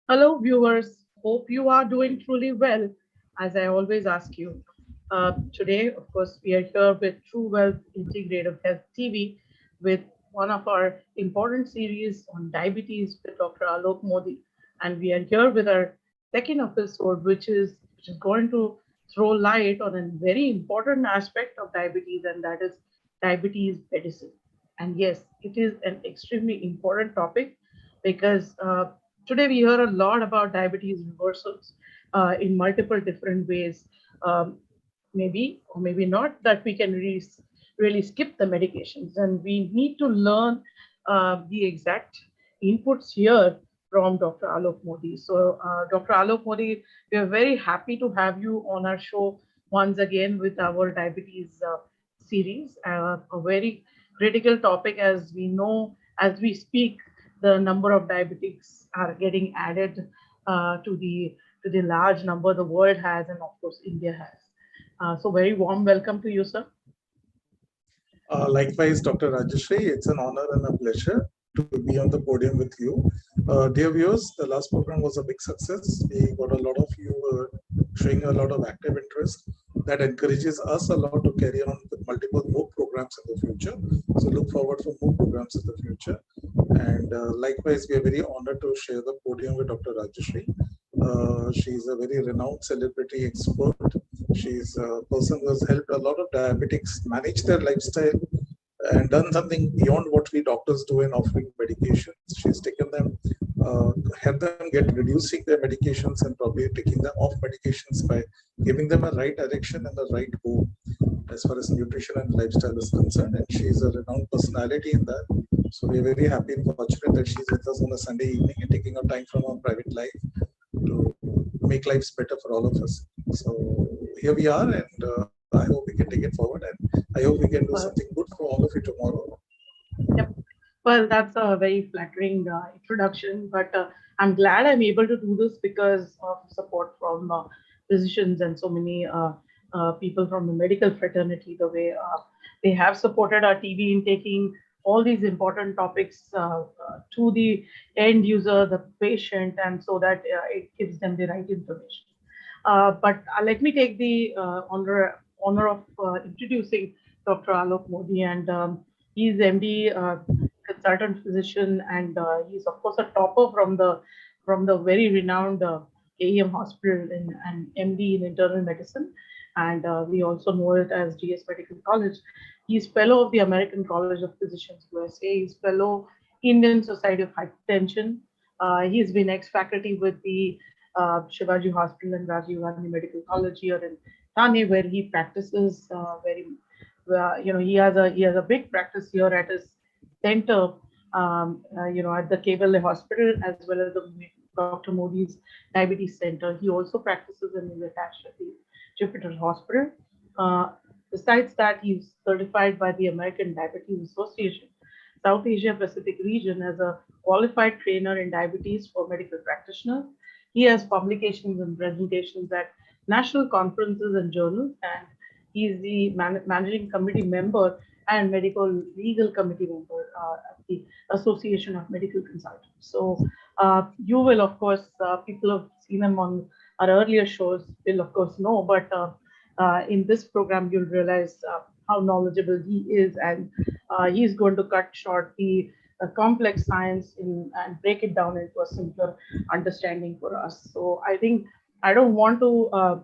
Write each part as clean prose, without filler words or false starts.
Hello, viewers. Hope you are doing truly well, as I always ask you. Today, of course, we are here with True Wealth Integrative Health TV with one of our important series on diabetes with Dr. Alok Modi. And we are here with our second episode, which is going to throw light on a very important aspect of diabetes, and that is diabetes medicine. And yes, it is an extremely important topic because today we hear a lot about diabetes reversals in multiple different ways. Maybe or maybe not that we can really skip the medications, and we need to learn the exact inputs here from Dr. Alok Modi. So, Dr. Alok Modi, we are very happy to have you on our show once again with our diabetes series. A very critical topic, as we know, as we speak, the number of diabetics are getting added to the large number the world has, and of course India has. So, very warm welcome to you, sir. Likewise, Dr. Rajashree, it's an honor and a pleasure to be on the podium with you. Dear viewers, the last program was a big success. We got a lot of you showing a lot of active interest that encourages us a lot to carry on with multiple more programs in the future. So look forward for more programs in the future. And likewise, we are very honored to share the podium with Dr. Rajashree. She's a very renowned celebrity expert. She's a person who has helped a lot of diabetics manage their lifestyle and done something beyond what we doctors do in offering medications. She's taken them, helped them get reducing their medications and probably taking them off medications by giving them a right direction and the right goal as far as nutrition and lifestyle is concerned. And she's a renowned personality in that. So we're very happy and fortunate that she's with us on a Sunday evening and taking her time from her private life to make lives better for all of us. So here we are, and I hope we can take it forward, and I hope we can do something Well, good for all of you tomorrow. yep. Well, that's a very flattering introduction, but I'm glad I'm able to do this because of support from physicians and so many people from the medical fraternity. The way they have supported our TV in taking all these important topics to the end user, the patient, and so that it gives them the right information. But let me take the honor of introducing Dr. Alok Modi, and he's MD, consultant physician, and he's of course a topper from the very renowned AEM hospital and MD in internal medicine, and we also know it as GS Medical College. He's fellow of the American College of Physicians USA. He's fellow Indian Society of Hypertension. He's been ex-faculty with the Shivaji Hospital and Rajiv Gandhi Medical College here in Thane, where he practices very. He has a big practice here at his center, at the Kevale Hospital, as well as the Dr. Modi's Diabetes Center. He also practices and is attached at the Jupiter Hospital. Uh, Besides that, he's certified by the American Diabetes Association, South Asia Pacific region, as a qualified trainer in diabetes for medical practitioners. He has publications and presentations at national conferences and journals, and he is the managing committee member and medical legal committee member at the Association of Medical Consultants. So you will, of course, people have seen him on our earlier shows, will of course know, but in this program, you'll realize how knowledgeable he is, and he's going to cut short the complex science and break it down into a simpler understanding for us. So I think I don't want to,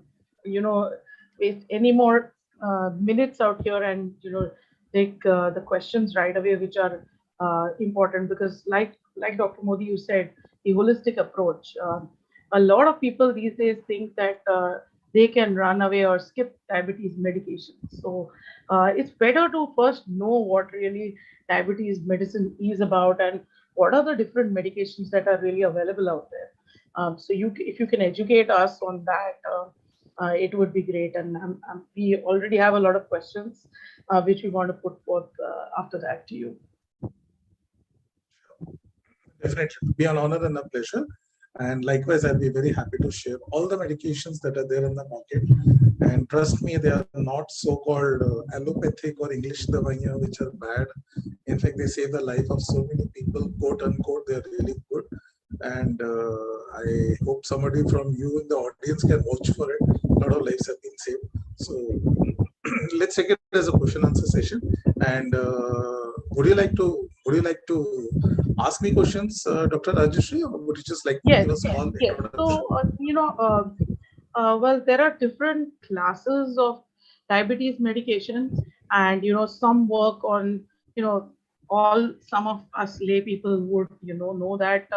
waste any more minutes out here and take the questions right away, which are important because, like Dr. Modi, you said, the holistic approach. A lot of people these days think that they can run away or skip diabetes medications. So it's better to first know what really diabetes medicine is about and what are the different medications that are really available out there. If you can educate us on that, it would be great. And we already have a lot of questions which we want to put forth after that to you. Definitely, it will be an honor and a pleasure. And likewise, I'll be very happy to share all the medications that are there in the market. And trust me, they are not so-called allopathic or English davaiyan, which are bad. In fact, they save the life of so many people, quote unquote, they're really good. and I hope somebody from you in the audience can vouch for it. A lot of lives have been saved. So let's take it as a question answer session. And would you like to ask me questions, Dr. Rajashree, or would you just like to give a Yes, small yes. introduction? So, well, there are different classes of diabetes medication, and some work on, some of us lay people would, know that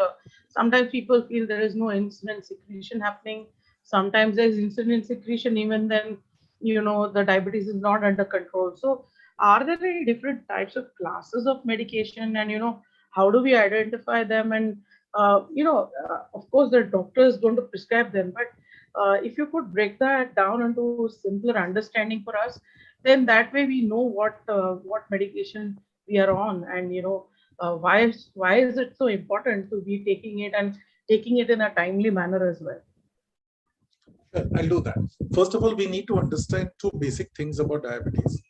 sometimes people feel there is no insulin secretion happening. Sometimes there's insulin secretion, even then, the diabetes is not under control. So, are there any different types of classes of medication, and how do we identify them? And of course, the doctor is going to prescribe them, but if you could break that down into simpler understanding for us, then that way we know what medication we are on, and why is it so important to be taking it, and taking it in a timely manner as well. Sure, I'll do that. First of all, we need to understand two basic things about diabetes.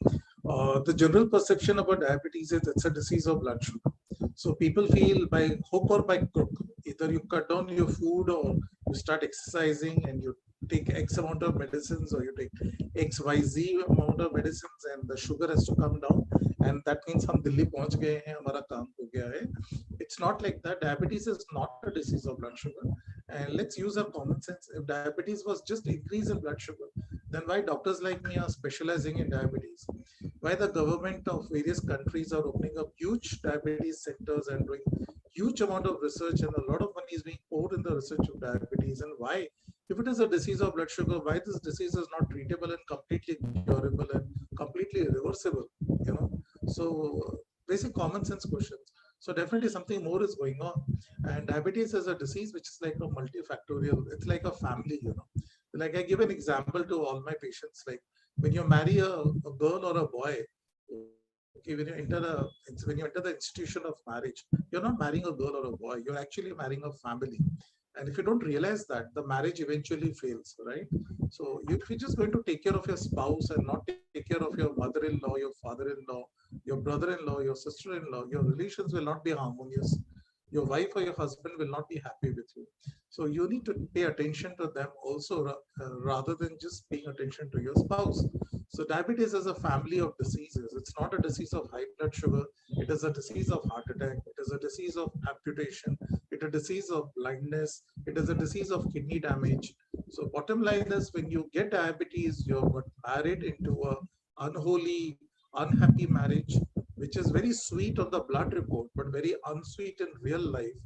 The general perception about diabetes is it's a disease of blood sugar. So people feel by hook or by crook, either you cut down your food or you start exercising and you take X amount of medicines, or you take XYZ amount of medicines, and the sugar has to come down. And that means हम दिल्ली पहुंच गए हैं, हमारा काम हो गया है. It's not like that. Diabetes is not a disease of blood sugar. And let's use our common sense. If diabetes was just increase in blood sugar, then why doctors like me are specializing in diabetes? Why the government of various countries are opening up huge diabetes centers and doing huge amount of research, and a lot of money is being poured in the research of diabetes? And why, if it is a disease of blood sugar, why this disease is not treatable and completely curable and completely reversible? So basic common sense questions. So definitely something more is going on. And diabetes is a disease which is like a multifactorial. It's like a family. Like I give an example to all my patients. Like when you marry a girl or a boy, okay, when you enter the institution of marriage, you're not marrying a girl or a boy. You're actually marrying a family. And if you don't realize that, the marriage eventually fails, right? So if you're just going to take care of your spouse and not take care of your mother-in-law, your father-in-law, your brother-in-law, your sister-in-law, your relations will not be harmonious. Your wife or your husband will not be happy with you. So you need to pay attention to them also, rather than just paying attention to your spouse. So diabetes is a family of diseases. It's not a disease of high blood sugar. It is a disease of heart attack. It is a disease of amputation. It is a disease of blindness. It is a disease of kidney damage. So bottom line is, when you get diabetes, you're got married into a unholy, unhappy marriage, which is very sweet on the blood report, but very unsweet in real life.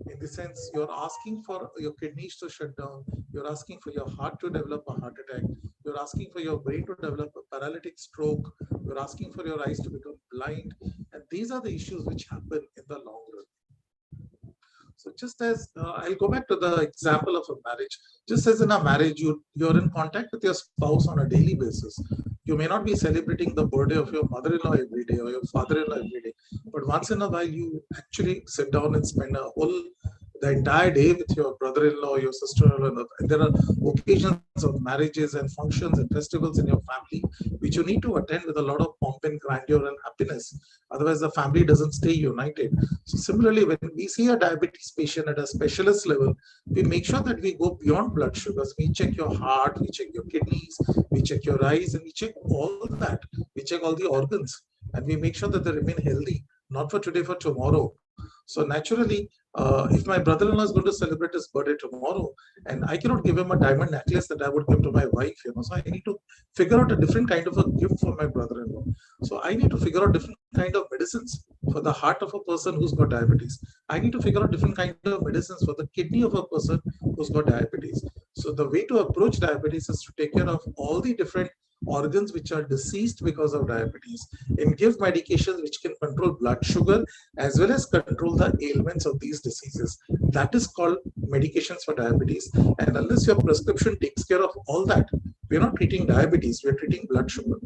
In the sense, you're asking for your kidneys to shut down, you're asking for your heart to develop a heart attack, you're asking for your brain to develop a paralytic stroke, you're asking for your eyes to become blind. And these are the issues which happen in the long run. So just as I'll go back to the example of a marriage. Just as in a marriage, you're in contact with your spouse on a daily basis. You may not be celebrating the birthday of your mother-in-law every day or your father-in-law every day, but once in a while you actually sit down and spend the entire day with your brother-in-law, your sister-in-law. And there are occasions of marriages and functions and festivals in your family which you need to attend with a lot of pomp and grandeur and happiness. Otherwise, the family doesn't stay united. So similarly, when we see a diabetes patient at a specialist level, we make sure that we go beyond blood sugars. We check your heart, we check your kidneys, we check your eyes, and we check all that. We check all the organs, and we make sure that they remain healthy, not for today, for tomorrow. So naturally, if my brother-in-law is going to celebrate his birthday tomorrow, and I cannot give him a diamond necklace that I would give to my wife, so I need to figure out a different kind of a gift for my brother-in-law. So I need to figure out different kind of medicines for the heart of a person who's got diabetes. I need to figure out different kind of medicines for the kidney of a person who's got diabetes. So the way to approach diabetes is to take care of all the different organs which are diseased because of diabetes, and give medications which can control blood sugar as well as control the ailments of these diseases. That is called medications for diabetes. And unless your prescription takes care of all that, we're not treating diabetes, we're treating blood sugar.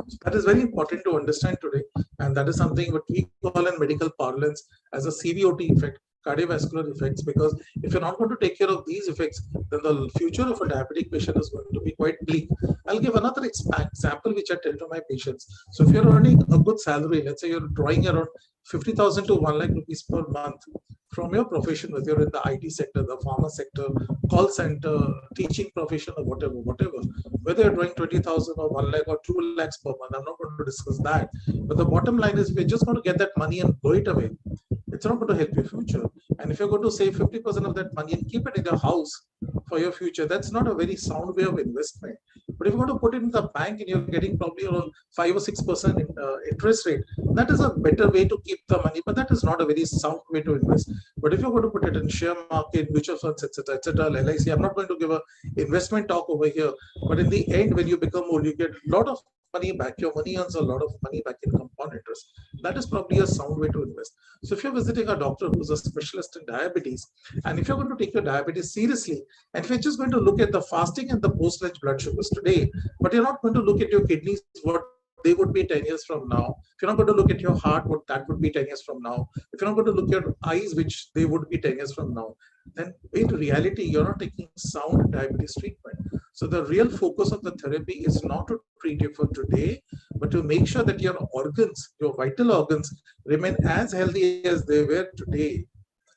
So that is very important to understand today, and that is something what we call in medical parlance as a CVOT effect, cardiovascular effects. Because if you're not going to take care of these effects, then the future of a diabetic patient is going to be quite bleak. I'll give another example which I tell to my patients. So if you're earning a good salary, let's say you're drawing around 50,000 to 1 lakh rupees per month from your profession, whether you're in the IT sector, the pharma sector, call center, teaching profession, or whatever, whether you're drawing 20,000 or 1 lakh or 2 lakhs per month, I'm not going to discuss that. But the bottom line is we're just going to get that money and blow it away. It's not going to help your future. And if you're going to save 50% of that money and keep it in your house for your future, that's not a very sound way of investment. But if you're going to put it in the bank and you're getting probably around 5 or 6% interest rate, that is a better way to keep the money, but that is not a very sound way to invest. But if you're going to put it in share market, mutual funds, etc., LIC, I'm not going to give a investment talk over here. But in the end, when you become old, you get a lot of money back. Your money earns a lot of money back in compound interest. That is probably a sound way to invest. So if you're visiting a doctor who's a specialist in diabetes, and if you're going to take your diabetes seriously, and if you're just going to look at the fasting and the post-lunch blood sugars today, but you're not going to look at your kidneys, what they would be 10 years from now. If you're not going to look at your heart, what that would be 10 years from now. If you're not going to look at your eyes, which they would be 10 years from now, then in reality, you're not taking sound diabetes treatment. So the real focus of the therapy is not to treat you for today, but to make sure that your organs, your vital organs, remain as healthy as they were today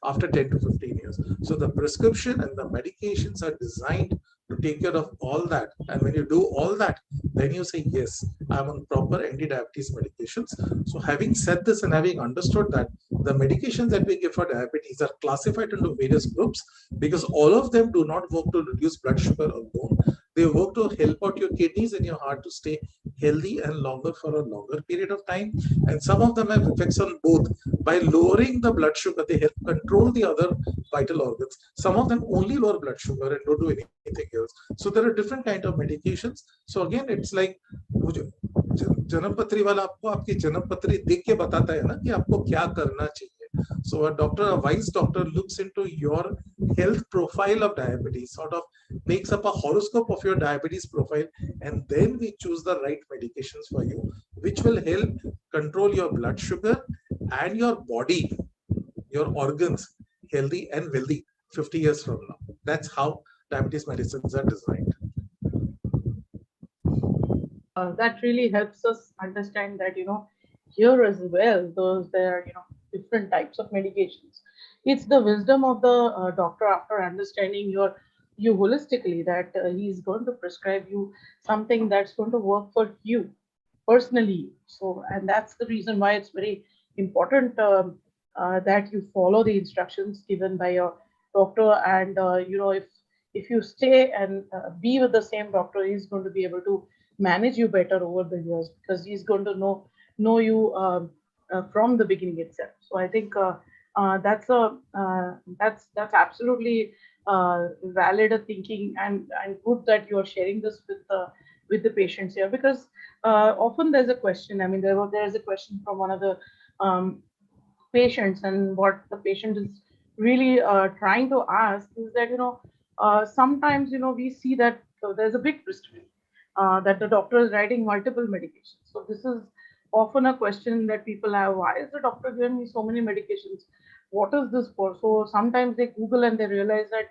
after 10 to 15 years. So the prescription and the medications are designed to take care of all that. And when you do all that, then you say, yes, I'm on proper anti-diabetes medications. So having said this and having understood that the medications that we give for diabetes are classified into various groups, because all of them do not work to reduce blood sugar alone. They work to help out your kidneys and your heart to stay healthy and longer for a longer period of time. And some of them have effects on both. By lowering the blood sugar, they help control the other vital organs. Some of them only lower blood sugar and don't do anything else. So there are different kind of medications. So again, it's like जन्मपत्री वाला आपको आपकी जन्मपत्री देख के बताता है ना कि आपको क्या करना चाहिए. So a wise doctor looks into your health profile of diabetes, sort of makes up a horoscope of your diabetes profile, and then we choose the right medications for you, which will help control your blood sugar and your body, your organs, healthy and wealthy 50 years from now. That's how diabetes medicines are designed. That really helps us understand that here as well there are different types of medications. It's the wisdom of the doctor, after understanding you holistically, that he's going to prescribe you something that's going to work for you personally. So, and that's the reason why it's very important that you follow the instructions given by your doctor. And if you stay and be with the same doctor, he's going to be able to manage you better over the years, because he's going to know you from the beginning itself. So I think that's absolutely valid thinking, and good that you are sharing this with the patients here, because often there's a question. I mean, there is a question from one of the um, patients, and what the patient is really trying to ask is that sometimes we see that there's a big prescription, that the doctor is writing multiple medications. So this is often a question that people have: why is the doctor giving me so many medications? What is this for? So sometimes they Google and they realize that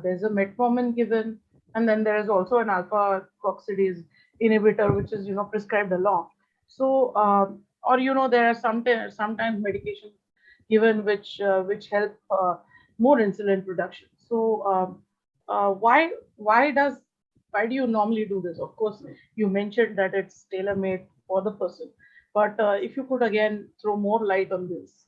there's a metformin given, and then there is also an alpha oxidase inhibitor which is prescribed along. So or there are sometimes medications given which help more insulin production. So why do you normally do this? Of course, you mentioned that it's tailor made for the person, but if you could again throw more light on this,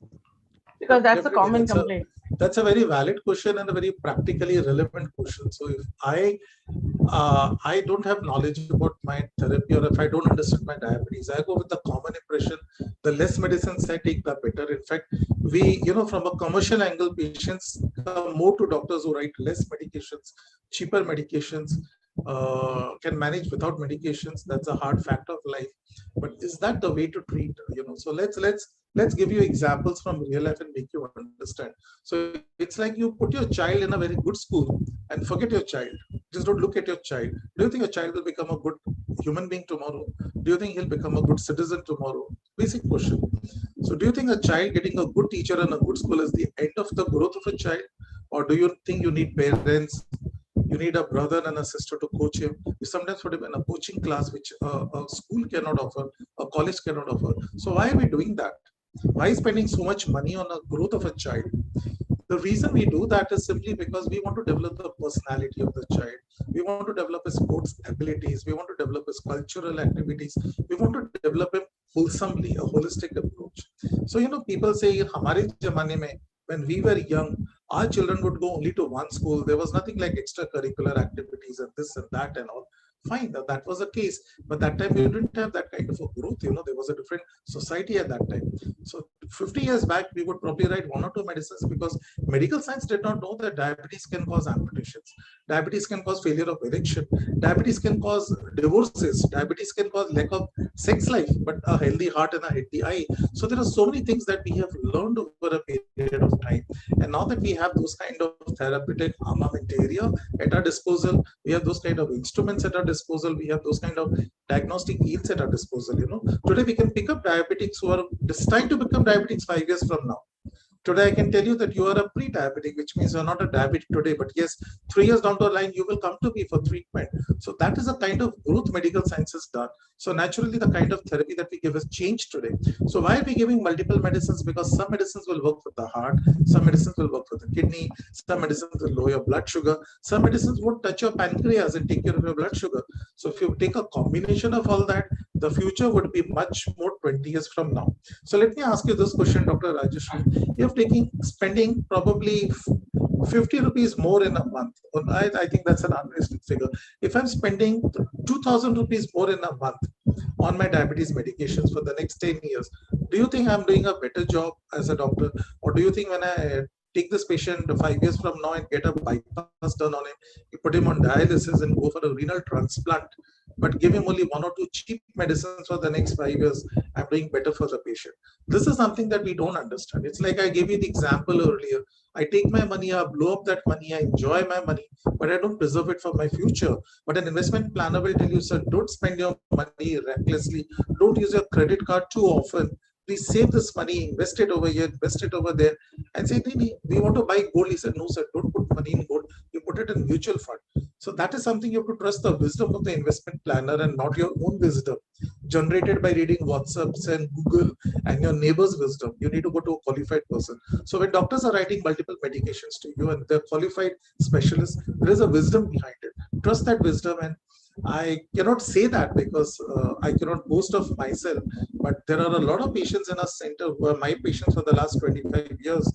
because that's a Definitely, common complaint. that's a very valid question and a very practically relevant question. So if I don't have knowledge about my therapy, or if I don't understand my diabetes, I go with the common impression: the less medicines I take, the better. In fact, we, from a commercial angle, patients come more to doctors who write less medications, cheaper medications, can manage without medications. That's a hard fact of life. But is that the way to treat? So let's give you examples from real life and make you understand. So it's like you put your child in a very good school and forget your child. Just don't look at your child. Do you think your child will become a good human being tomorrow? Do you think he'll become a good citizen tomorrow? Basic question. So do you think a child getting a good teacher and a good school is the end of the growth of a child? Or do you think you need parents? You need a brother and a sister to coach him. You sometimes put him in a coaching class, which a school cannot offer, a college cannot offer. So why are we doing that? Why spending so much money on a growth of a child? The reason we do that is simply because we want to develop the personality of the child. We want to develop his sports abilities. We want to develop his cultural activities. We want to develop him wholesomely, a holistic approach. So, people say, Hamare Zamane mein, when we were young, our children would go only to one school. There was nothing like extracurricular activities and this and that and all. Fine, that was the case. But that time you didn't have that kind of a growth. There was a different society at that time. So 50 years back, we would probably write one or two medicines because medical science did not know that diabetes can cause amputations. Diabetes can cause failure of erection. Diabetes can cause divorces. Diabetes can cause lack of sex life, but a healthy heart and a healthy eye. So there are so many things that we have learned over a period of time. And now that we have those kind of therapeutic armamentaria at our disposal, we have those kind of instruments at our disposal, we have those kind of diagnostic yields at our disposal. Today we can pick up diabetics who are destined to become diabetics 5 years from now. Today, I can tell you that you are a pre-diabetic, which means you're not a diabetic today. But yes, 3 years down the line, you will come to me for treatment. So that is a kind of growth medical science has done. So naturally, the kind of therapy that we give has changed today. So why are we giving multiple medicines? Because some medicines will work for the heart, some medicines will work for the kidney, some medicines will lower your blood sugar, some medicines won't touch your pancreas and take care of your blood sugar. So if you take a combination of all that, the future would be much more 20 years from now. So let me ask you this question, Dr. Rajashree. You're spending probably 50 rupees more in a month. I think that's an unrealistic figure. If I'm spending 2,000 rupees more in a month on my diabetes medications for the next 10 years, do you think I'm doing a better job as a doctor? Or do you think when I take this patient 5 years from now and get a bypass done on him, you put him on dialysis and go for a renal transplant, but give him only one or two cheap medicines for the next 5 years, I'm doing better for the patient? This is something that we don't understand. It's like I gave you the example earlier. I take my money, I blow up that money, I enjoy my money, but I don't preserve it for my future. But an investment planner will tell you, sir, don't spend your money recklessly. Don't use your credit card too often. Please save this money, invest it over here, invest it over there. And say, we want to buy gold. He said, no, sir, don't put money in gold. You put it in mutual fund. So that is something you have to trust the wisdom of the investment planner and not your own wisdom generated by reading WhatsApps and Google and your neighbor's wisdom. You need to go to a qualified person. So when doctors are writing multiple medications to you and they're qualified specialists, there is a wisdom behind it. Trust that wisdom. And I cannot say that because I cannot boast of myself, but there are a lot of patients in our center who are my patients for the last 25 years.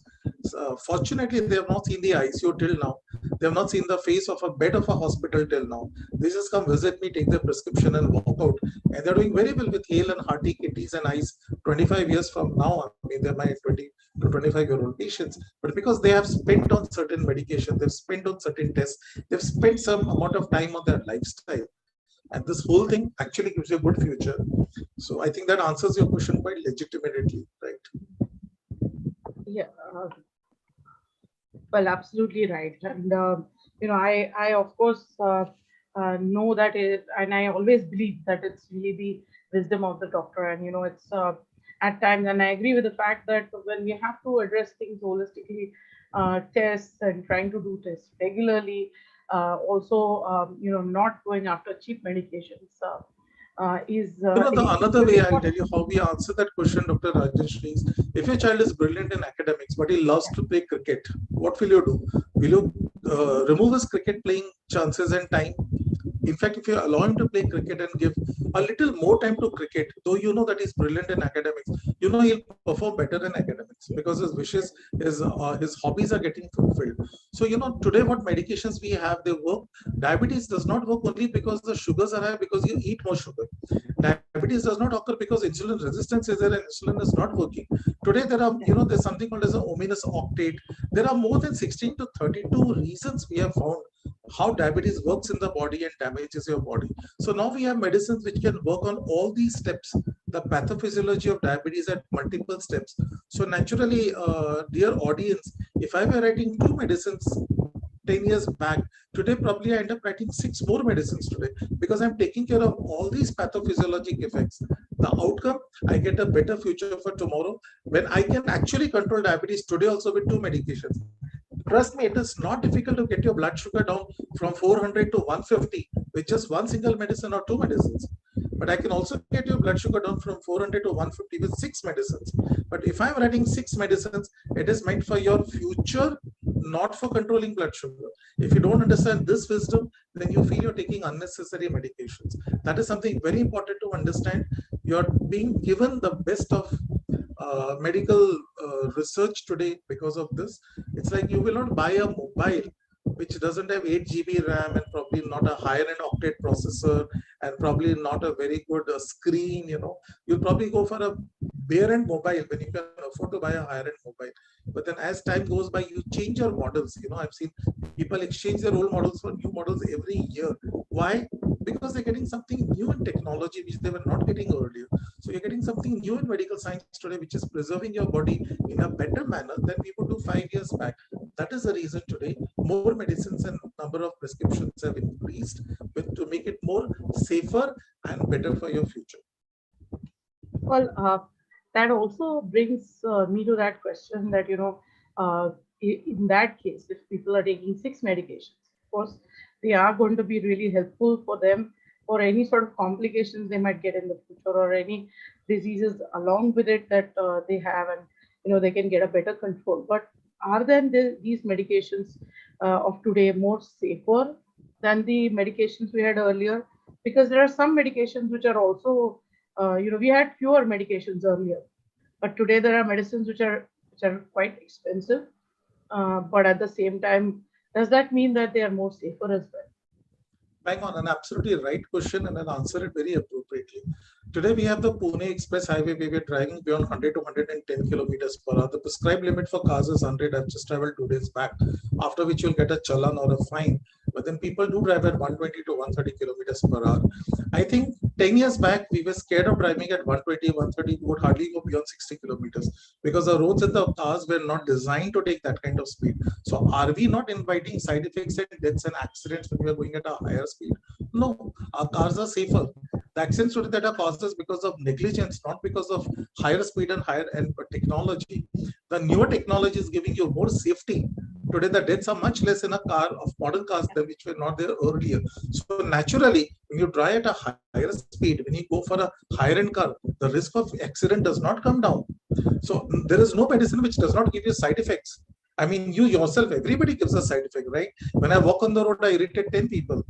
Fortunately, they have not seen the ICU till now. They have not seen the face of a bed of a hospital till now. They just come visit me, take their prescription and walk out. And they're doing very well with hale and hearty kidneys and eyes 25 years from now. I mean, they're my 20 to 25-year-old patients. But because they have spent on certain medication, they've spent on certain tests, they've spent some amount of time on their lifestyle. And this whole thing actually gives you a good future. So I think that answers your question quite legitimately, right? Yeah, well, absolutely right. And I of course know that it, and I always believe that it's really the wisdom of the doctor. And it's at times, and I agree with the fact that when we have to address things holistically, tests and trying to do tests regularly, also not going after cheap medications is The another very way I'll tell important. you how we answer that question, Dr. Rajashree, is if your child is brilliant in academics, but he loves to play cricket, what will you do? Will you remove his cricket playing chances and time? In fact, if you allow him to play cricket and give a little more time to cricket, though you know that he's brilliant in academics, he'll perform better in academics because his wishes, his hobbies are getting fulfilled. So today what medications we have, they work. Diabetes does not work only because the sugars are high because you eat more sugar. Diabetes does not occur because insulin resistance is there and insulin is not working. Today there are there's something called as a ominous octate. There are more than 16 to 32 reasons we have found how diabetes works in the body and damages your body. So now we have medicines which can work on all these steps, the pathophysiology of diabetes at multiple steps. So naturally, dear audience, if I were writing two medicines 10 years back, today probably I end up writing 6 more medicines today because I'm taking care of all these pathophysiologic effects. The outcome, I get a better future for tomorrow when I can actually control diabetes today also with 2 medications. Trust me, it is not difficult to get your blood sugar down from 400 to 150 with just one single medicine or 2 medicines. but I can also get your blood sugar down from 400 to 150 with 6 medicines. But if I'm writing 6 medicines, it is meant for your future, not for controlling blood sugar. If you don't understand this wisdom, then you feel you're taking unnecessary medications. That is something very important to understand. You're being given the best of medical research today because of this. It's like you will not buy a mobile which doesn't have 8 GB RAM and probably not a higher end octet processor and probably not a very good screen. You'll probably go for a bare end mobile when you can afford to buy a higher end mobile. But then as time goes by, you change your models. I've seen people exchange their old models for new models every year. Why? Because they're getting something new in technology which they were not getting earlier. So you're getting something new in medical science today which is preserving your body in a better manner than we would do 5 years back. That is the reason today more medicines and number of prescriptions have increased to make it more safer and better for your future. Well, that also brings me to that question that, in that case, if people are taking 6 medications, of course, they are going to be really helpful for them for any sort of complications they might get in the future or any diseases along with it that they have, and, they can get a better control. But are then these medications of today more safer than the medications we had earlier? Because there are some medications which are also we had fewer medications earlier, but today there are medicines which are quite expensive. But at the same time, does that mean that they are more safer as well? Bang on, an absolutely right question, and I'll answer it very appropriately. Today we have the Pune Express Highway where we're driving beyond 100 to 110 kilometers per hour. The prescribed limit for cars is 100. I've just traveled 2 days back, after which you'll get a challan or a fine. But then people do drive at 120 to 130 kilometers per hour. I think 10 years back, we were scared of driving at 120, 130. We would hardly go beyond 60 kilometers because the roads and the cars were not designed to take that kind of speed. So are we not inviting side effects and deaths and accidents when we are going at a higher speed? No, our cars are safer. The accidents today that are caused is because of negligence, not because of higher speed and higher end technology. The newer technology is giving you more safety. Today, the deaths are much less in a car of modern cars than which were not there earlier. So naturally, when you drive at a higher speed, when you go for a higher end car, the risk of accident does not come down. So there is no medicine which does not give you side effects. I mean, you yourself, everybody gives a side effect, right? When I walk on the road, I irritate 10 people.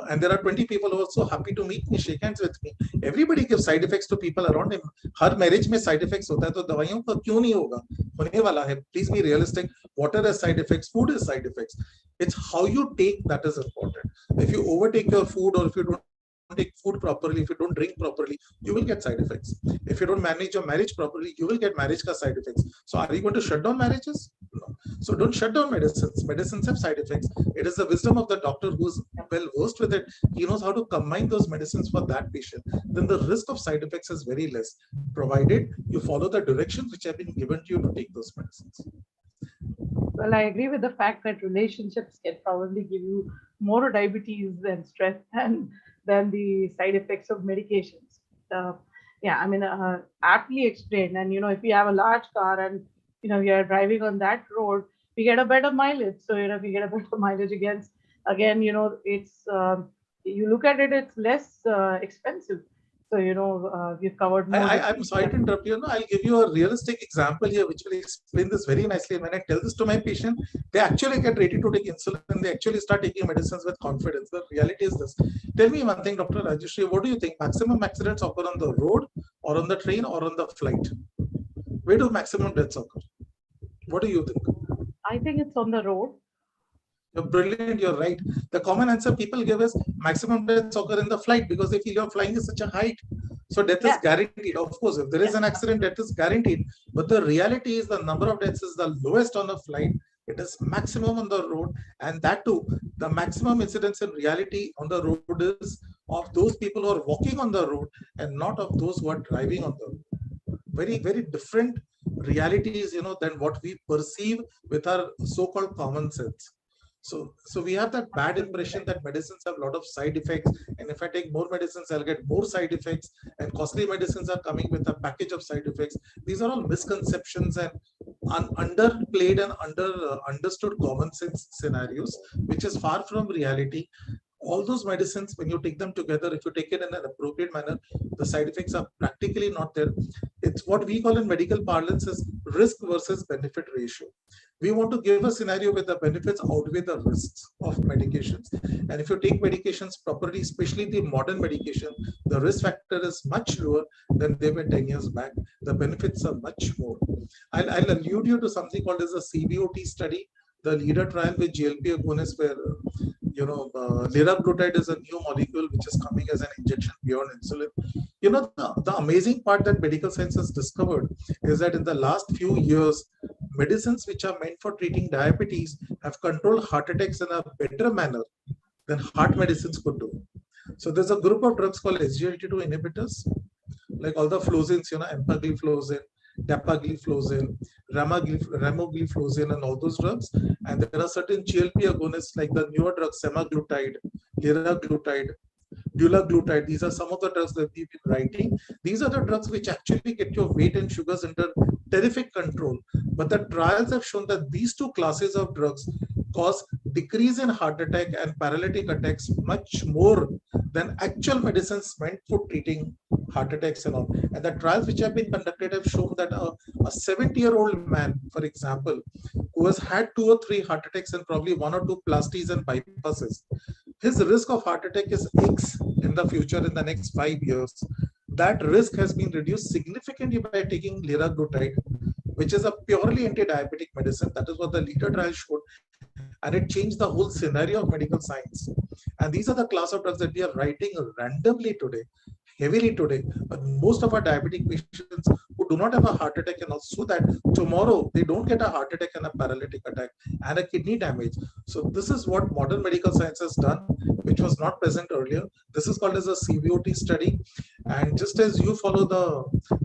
And there are 20 people who are so happy to meet me, shake hands with me. Everybody gives side effects to people around him. Her marriage में side effects होता है, तो दवाइयों का क्यों नहीं होगा? होने वाला है. Please be realistic. Water has side effects. Food has side effects. It's how you take that is important. If you overtake your food, or if you don't take food properly, if you don't drink properly, you will get side effects. If you don't manage your marriage properly, you will get marriage side effects. So are you going to shut down marriages? No. So don't shut down medicines. Medicines have side effects. It is the wisdom of the doctor who's well versed with it. He knows how to combine those medicines for that patient. Then the risk of side effects is very less, provided you follow the directions which have been given to you to take those medicines. Well, I agree with the fact that relationships can probably give you more diabetes and stress than the side effects of medications. Yeah, I mean, aptly explained. And, if you have a large car and, we are driving on that road, we get a better mileage. So, we get a better mileage again, it's, you look at it, it's less expensive. So, we've covered more. I'm sorry to interrupt you. I'll give you a realistic example here, which will explain this very nicely. When I tell this to my patient, they actually get ready to take insulin and they actually start taking medicines with confidence. The reality is this. Tell me one thing, Dr. Rajashree, what do you think? Maximum accidents occur on the road or on the train or on the flight? Where do maximum deaths occur? What do you think? I think it's on the road. You're brilliant, you're right. The common answer people give is maximum deaths occur in the flight because they feel you're flying at such a height. So death is guaranteed. Of course, if there is an accident, death is guaranteed. But the reality is the number of deaths is the lowest on a flight. It is maximum on the road. And that too, the maximum incidence in reality on the road is of those people who are walking on the road and not of those who are driving on the road. Very, very different realities, than what we perceive with our so-called common sense. So we have that bad impression that medicines have a lot of side effects, and if I take more medicines, I'll get more side effects, and costly medicines are coming with a package of side effects. These are all misconceptions and underplayed and understood common sense scenarios, which is far from reality. all those medicines, when you take them together, if you take it in an appropriate manner, the side effects are practically not there. It's what we call in medical parlance as risk versus benefit ratio. We want to give a scenario where the benefits outweigh the risks of medications. And if you take medications properly, especially the modern medication, the risk factor is much lower than they were 10 years back. The benefits are much more. I'll allude you to something called as a CBOT study, the leader trial with GLP agonists, where liraglutide is a new molecule which is coming as an injection beyond insulin. The amazing part that medical science has discovered is that in the last few years, medicines which are meant for treating diabetes have controlled heart attacks in a better manner than heart medicines could do. So there's a group of drugs called SGLT2 inhibitors, like all the flozins, empagliflozin, dapagliflozin, ramagliflozin, and all those drugs. And there are certain GLP agonists like the newer drugs, semaglutide, liraglutide, dulaglutide. These are some of the drugs that we've been writing. These are the drugs which actually get your weight and sugars under terrific control. But the trials have shown that these two classes of drugs cause decrease in heart attack and paralytic attacks much more than actual medicines meant for treating heart attacks and all. And the trials which have been conducted have shown that a 70-year-old man, for example, who has had 2 or 3 heart attacks and probably 1 or 2 plasties and bypasses, his risk of heart attack is X in the future in the next 5 years. That risk has been reduced significantly by taking liraglutide, which is a purely anti-diabetic medicine. That is what the leader trial showed, and it changed the whole scenario of medical science. And these are the class of drugs that we are writing randomly today, heavily today, but most of our diabetic patients who do not have a heart attack and also that tomorrow they don't get a heart attack and a paralytic attack and a kidney damage. So this is what modern medical science has done, which was not present earlier. This is called as a CBOT study. And just as you follow the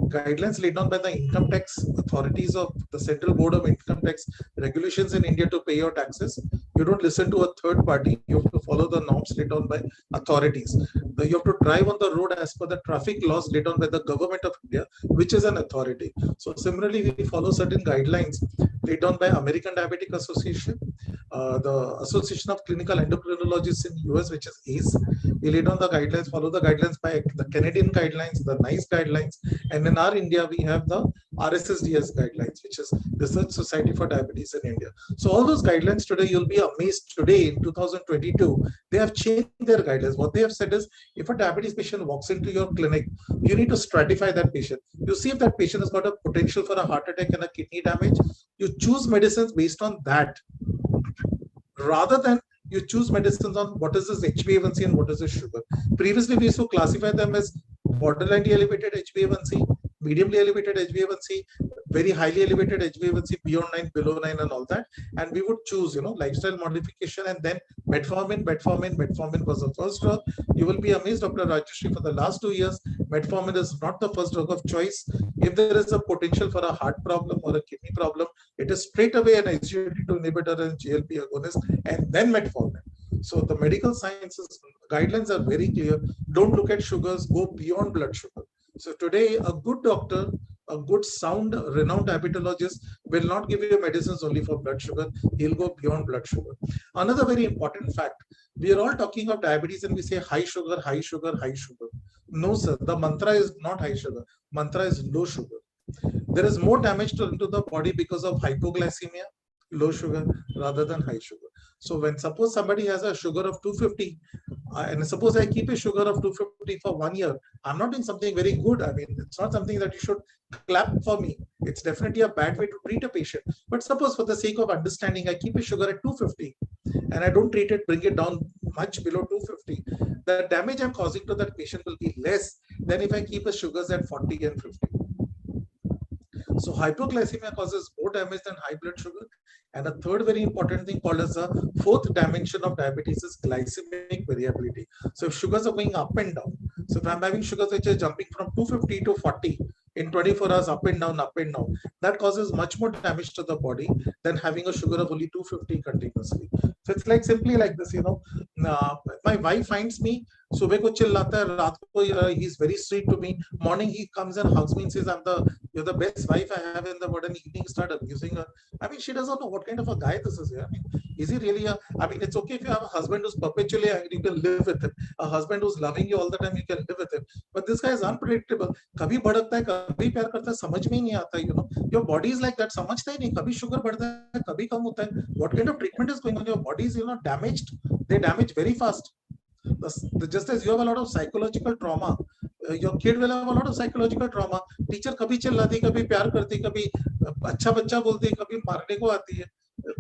guidelines laid down by the income tax authorities of the Central Board of Income Tax regulations in India to pay your taxes, you don't listen to a third party. You have to follow the norms laid down by authorities. You have to drive on the road as per the traffic laws laid down by the government of India, which is an authority. So similarly, we follow certain guidelines laid down by American Diabetic Association, the Association of Clinical Endocrinologists in US, which is ACE. We lay down the guidelines, follow the guidelines by the Canadian guidelines, the NICE guidelines, and in our India, we have the RSSDS guidelines, which is Research Society for Diabetes in India. So all those guidelines today, you'll be amazed today in 2022, they have changed their guidelines. What they have said is, if a diabetes patient walks into your clinic, you need to stratify that patient. You see if that patient has got a potential for a heart attack and a kidney damage. You choose medicines based on that, rather than you choose medicines on what is his HbA1c and what is his sugar. Previously, we used to classify them as borderline elevated HbA1c, mediumly elevated HbA1c, very highly elevated HbA1c, beyond 9, below 9, and all that. And we would choose, lifestyle modification, and then metformin. Metformin was the first drug. You will be amazed, Dr. Rajashree, for the last 2 years, metformin is not the first drug of choice. If there is a potential for a heart problem or a kidney problem, it is straight away an SGLT2 inhibitor and GLP agonist, and then metformin. So the medical sciences guidelines are very clear. Don't look at sugars, go beyond blood sugar. So today, a good doctor, a good sound, renowned diabetologist will not give you medicines only for blood sugar. He'll go beyond blood sugar. Another very important fact, we are all talking of diabetes and we say high sugar, high sugar, high sugar. No, sir, the mantra is not high sugar. Mantra is low sugar. There is more damage to the body because of hypoglycemia, low sugar, rather than high sugar. So when suppose somebody has a sugar of 250, and suppose I keep a sugar of 250 for 1 year, I'm not doing something very good. I mean, it's not something that you should clap for me. It's definitely a bad way to treat a patient. But suppose for the sake of understanding, I keep a sugar at 250 and I don't treat it, bring it down much below 250. The damage I'm causing to that patient will be less than if I keep the sugars at 40 and 50. So hypoglycemia causes more damage than high blood sugar. And a third very important thing called as the fourth dimension of diabetes is glycemic variability. So if sugars are going up and down, so if I'm having sugars which are jumping from 250 to 40 in 24 hours, up and down, that causes much more damage to the body than having a sugar of only 250 continuously. So it's like simply like this, my wife finds me सुबह को चिल्लाता है, रात को he is very sweet to me. Morning he comes and hugs me and says, you're the best wife I have in the world. And evening start abusing her. I mean, she doesn't know what kind of a guy this is. Yeah? I mean, is he really I mean, it's okay if you have a husband who's perpetually angry, you can live with him. A husband who's loving you all the time, you can live with him. But this guy is unpredictable. कभी भड़कता है, कभी प्यार करता है, समझ में ही नहीं आता. Your body is like that. समझता ही नहीं. कभी शुगर बढ़ता है, कभी कम होता है. What kind of treatment is going on? Your body is damaged. They damage very fast. Just as you have a lot of psychological trauma, your kid will have a lot of psychological trauma. Teacher कभी चिल्लाती, कभी प्यार करती, कभी अच्छा बच्चा बोलती, कभी मारने को आती है.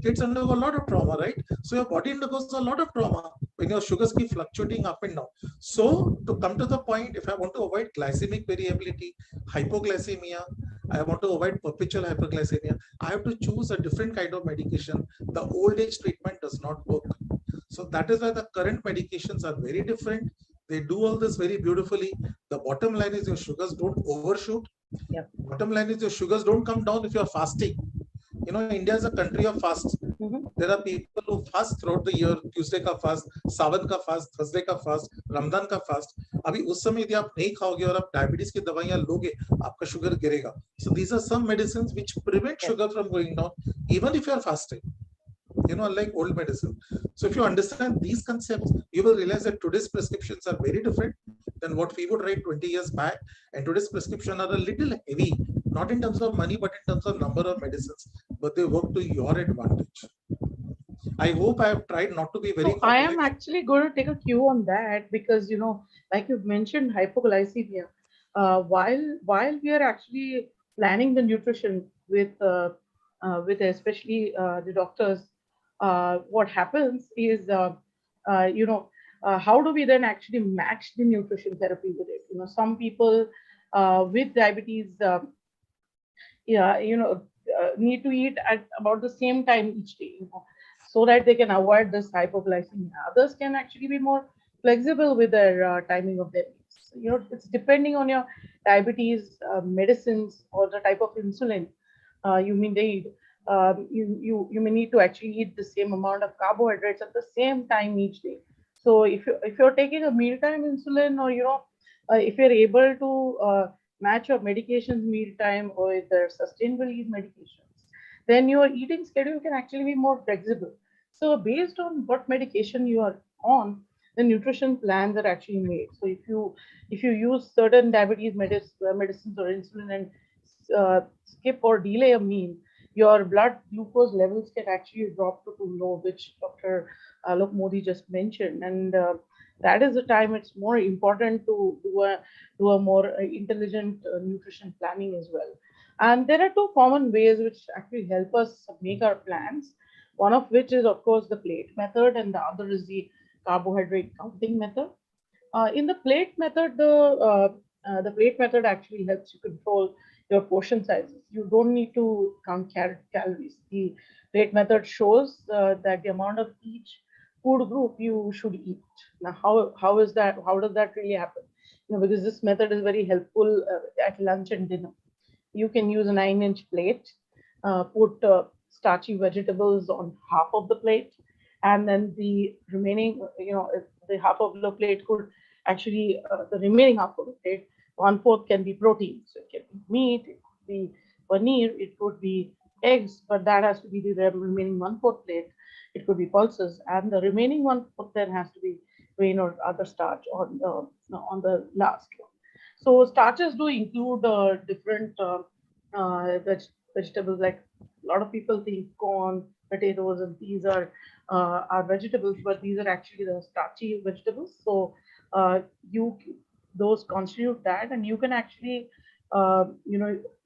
Kids undergo a lot of trauma, right? So your body undergoes a lot of trauma when your sugars keep fluctuating up and down. So to come to the point, if I want to avoid glycemic variability, hypoglycemia, I want to avoid perpetual hyperglycemia, I have to choose a different kind of medication. The old age treatment does not work. So that is why the current medications are very different. They do all this very beautifully. The bottom line is your sugars don't overshoot. Yeah. Bottom line is your sugars don't come down if you're fasting. India is a country of fasts. There are people who fast throughout the year. Tuesday का fast, सावन का fast, Thursday का fast, Ramzan का fast. अभी उस समय यदि आप नहीं खाओगे और आप डायबिटीज की दवाइयां लोगे, आपका शुगर गिरेगा. So these are some medicines which prevent sugar from going down, even if you are fasting. Unlike old medicine. So if you understand these concepts, you will realize that today's prescriptions are very different than what we would write 20 years back. And today's prescriptions are a little heavy, not in terms of money, but in terms of number of medicines, but they work to your advantage. I hope I have tried not to be very I am actually going to take a cue on that because, like you've mentioned, hypoglycemia. While we are actually planning the nutrition with especially the doctors, what happens is, how do we then actually match the nutrition therapy with it? Some people with diabetes, yeah, need to eat at about the same time each day, so that they can avoid this hypoglycemia. Others can actually be more flexible with their timing of their meals. It's depending on your diabetes medicines or the type of insulin you may need. You may need to actually eat the same amount of carbohydrates at the same time each day. So if you're taking a mealtime insulin, or if you're able to match your medications mealtime or their sustained release medications, then your eating schedule can actually be more flexible. So based on what medication you are on, the nutrition plans are actually made. So if you use certain diabetes medicines or insulin and skip or delay a meal, your blood glucose levels can actually drop to too low, which Dr. Alok Modi just mentioned. And that is the time it's more important to do a more intelligent nutrition planning as well. And there are two common ways which actually help us make our plans. One of which is, of course, the plate method, and the other is the carbohydrate counting method. In the plate method actually helps you control your portion sizes. You don't need to count calories. The plate method shows that the amount of each food group you should eat. Now, how is that? How does that really happen? Because this method is very helpful at lunch and dinner. You can use a 9-inch plate, put starchy vegetables on half of the plate, and then the remaining, the half of the plate could actually, the remaining half of the plate, 1/4 can be protein. So it can be meat, it could be paneer, it could be eggs, but that has to be the remaining 1/4 plate. It could be pulses, and the remaining 1/4 then has to be grain or other starch on the last one. So starches do include different vegetables. Like a lot of people think corn, potatoes, and these are vegetables, but these are actually the starchy vegetables. So you those constitute that, and you can actually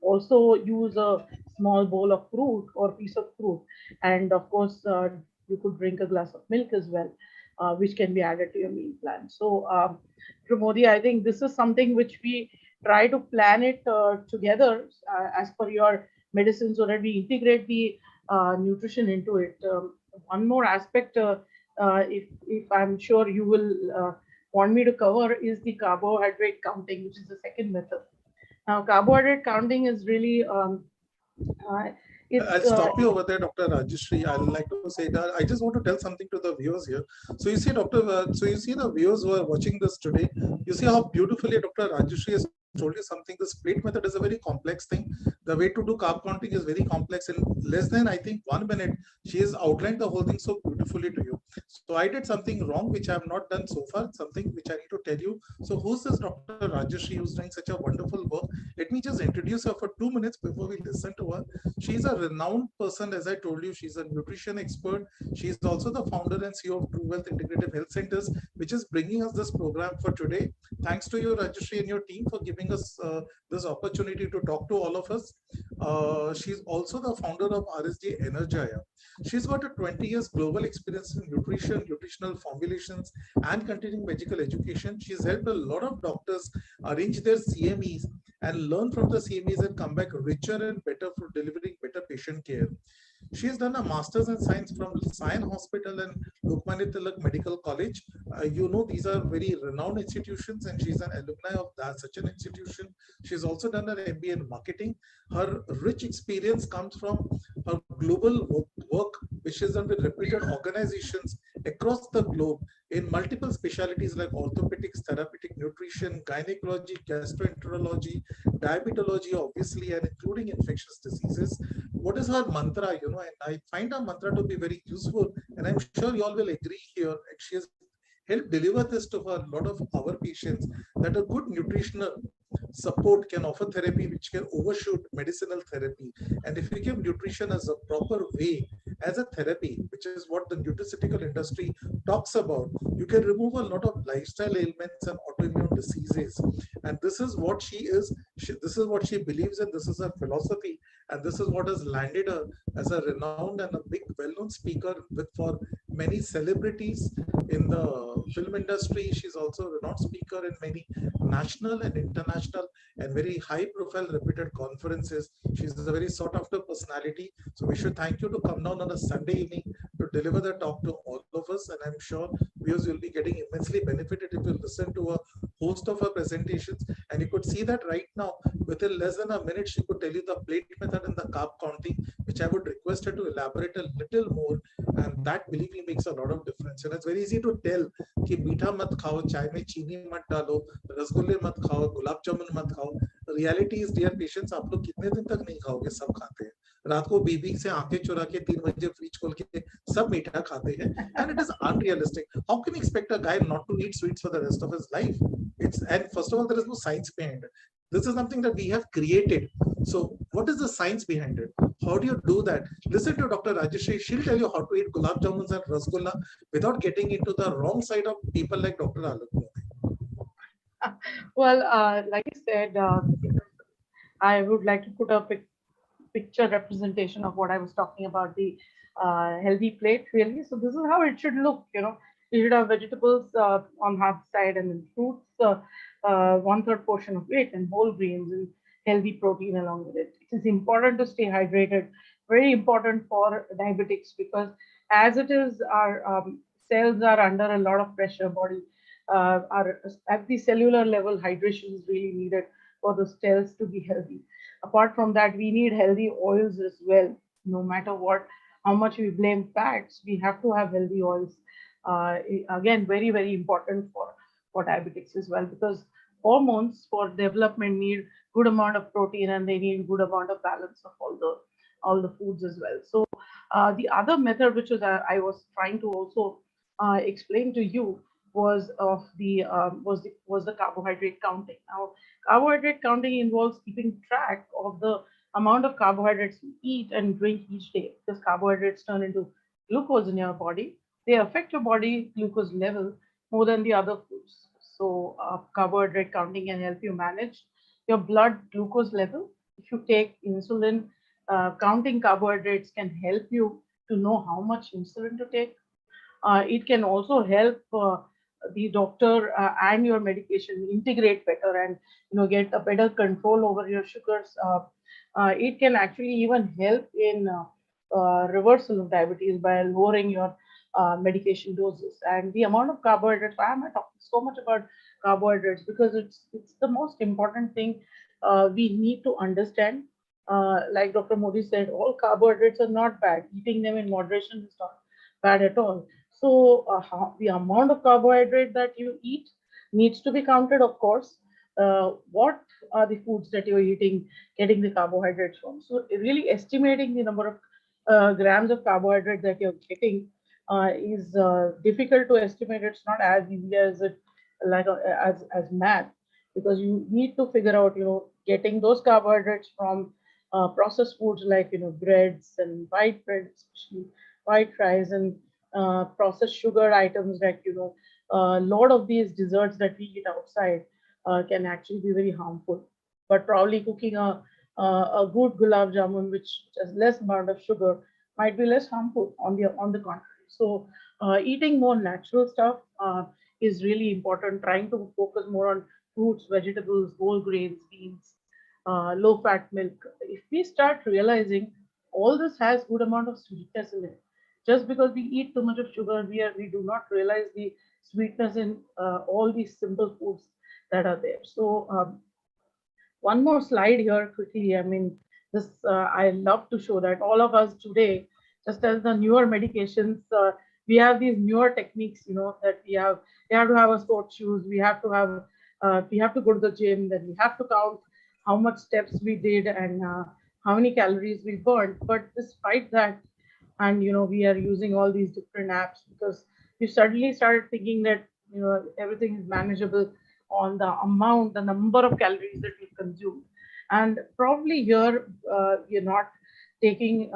also use a small bowl of fruit or piece of fruit, and of course you could drink a glass of milk as well, which can be added to your meal plan. So Pramodi, I think this is something which we try to plan it together as per your medicine, so that we integrate the nutrition into it. One more aspect, if I'm sure you will want me to cover, is the carbohydrate counting, which is the second method. Now, carbohydrate counting is really uh, It's I'll stop you over there, Dr. Rajashree. I'd like to say that I just want to tell something to the viewers here. So you see, so you see the viewers who are watching this today. You see how beautifully Dr. Rajashree has told you something. This plate method is a very complex thing. The way to do carb counting is very complex. In less than, I think, 1 minute, she has outlined the whole thing so beautifully to you. So I did something wrong, which I have not done so far. Something which I need to tell you. So who's this Dr. Rajashree who's doing such a wonderful work? Let me just introduce her for 2 minutes before we listen to her. She's a renowned person, as I told you. She's a nutrition expert. She's also the founder and CEO of True Wealth Integrative Health Centers, which is bringing us this program for today. Thanks to you, Rajashree, and your team for giving us this opportunity to talk to all of us. She's also the founder of RSG Energia. She's got a 20 years global experience in nutrition, nutritional formulations, and continuing medical education. She's helped a lot of doctors arrange their CMEs and learn from the CMEs and come back richer and better for delivering better patient care. She has done a master's in science from Sion Hospital and Lokmanya Tilak Medical College. You know, these are very renowned institutions, and she's an alumni of that such an institution. She's also done an MBA in marketing. Her rich experience comes from her global work, which is done with reputed organizations across the globe in multiple specialties like orthopedics, therapeutic nutrition, gynecology, gastroenterology, diabetology, obviously, and including infectious diseases. What is her mantra? You know, and I find her mantra to be very useful, and I'm sure you all will agree here. And she has helped deliver this to her, a lot of our patients, that a good nutritional support can offer therapy which can overshoot medicinal therapy. And if you give nutrition as a proper way, as a therapy, which is what the nutraceutical industry talks about, you can remove a lot of lifestyle ailments and autoimmune diseases. And this is what she is. This is what she believes in. This is her philosophy, and this is what has landed her as a renowned and a big, well-known speaker with for many celebrities in the film industry. She's also a renowned speaker in many national and international and very high-profile, reputed conferences. She's a very sought-after personality. So we should thank you to come down on a Sunday evening to deliver the talk to all of us. And I'm sure viewers will be getting immensely benefited if you listen to a host of her presentations. And you could see that right now, within less than a minute, she could tell you the plate method and the carb counting, which I would request her to elaborate a little more. And that, believe me, makes a lot of difference. And it's very easy to tell कि मीठा मत खाओ, चाय में चीनी मत डालो, रसगुल्ले मत खाओ, गुलाब जामुन मत खाओ. रियलिटी इज, डियर पेशेंट्स, आप लोग कितने दिन तक नहीं खाओगे? सब खाते हैं. रात को बीबी से आंखें चुरा के 3 बजे फ्रिज खोल के सब मीठा खाते हैं. And it is unrealistic. How can you expect a guy not to eat sweets for the rest of his life? And first of all, there is no science behind it. This is something that we have created. So what is the science behind it? How do you do that? Listen to Dr. Rajashree. She'll tell you how to eat gulab jamuns and rasgulla without getting into the wrong side of people like Dr. Alok. Well, like I said, I would like to put a picture representation of what I was talking about, the healthy plate, really. So this is how it should look. You should have vegetables on half side, and then fruits, one third portion of it, and whole grains and healthy protein along with it. It is important to stay hydrated. Very important for diabetics, because as it is, our cells are under a lot of pressure. Body are at the cellular level, hydration is really needed for the cells to be healthy. Apart from that, we need healthy oils as well. No matter what, how much we blame fats, we have to have healthy oils. Again, very, very important for diabetics as well, because hormones for development need good amount of protein, and they need good amount of balance of all the foods as well. So the other method, which I was trying to also explain to you, was of the was the carbohydrate counting. Now, carbohydrate counting involves keeping track of the amount of carbohydrates you eat and drink each day, because carbohydrates turn into glucose in your body. They affect your body glucose level more than the other foods. So, carbohydrate counting can help you manage your blood glucose level. If you take insulin, counting carbohydrates can help you to know how much insulin to take. It can also help the doctor and your medication integrate better, and get a better control over your sugars. It can actually even help in reversal of diabetes by lowering your medication doses and the amount of carbohydrates. Why am I talking so much about carbohydrates? Because it's the most important thing we need to understand. Like Dr. Modi said, all carbohydrates are not bad. Eating them in moderation is not bad at all. So the amount of carbohydrate that you eat needs to be counted, of course. What are the foods that you're eating, getting the carbohydrates from? So really estimating the number of grams of carbohydrate that you're getting is difficult to estimate. It's not as easy as it like as math, because you need to figure out, getting those carbohydrates from processed foods like, breads and white bread, especially white rice, and processed sugar items like, a lot of these desserts that we eat outside can actually be very harmful. But probably cooking a good gulab jamun, which has less amount of sugar, might be less harmful on the contrary. So eating more natural stuff is really important. Trying to focus more on fruits, vegetables, whole grains, beans, low fat milk. If we start realizing all this has good amount of sweetness in it, just because we eat too much of sugar, we do not realize the sweetness in all these simple foods that are there. So one more slide here quickly. I mean, this I love to show that all of us today, just as the newer medications, we have these newer techniques. That we have to have a sports shoes. We have to go to the gym. Then we have to count how much steps we did and how many calories we burned. But despite that, and we are using all these different apps because we suddenly started thinking that everything is manageable on the amount, the number of calories that we consume. And probably here we're not taking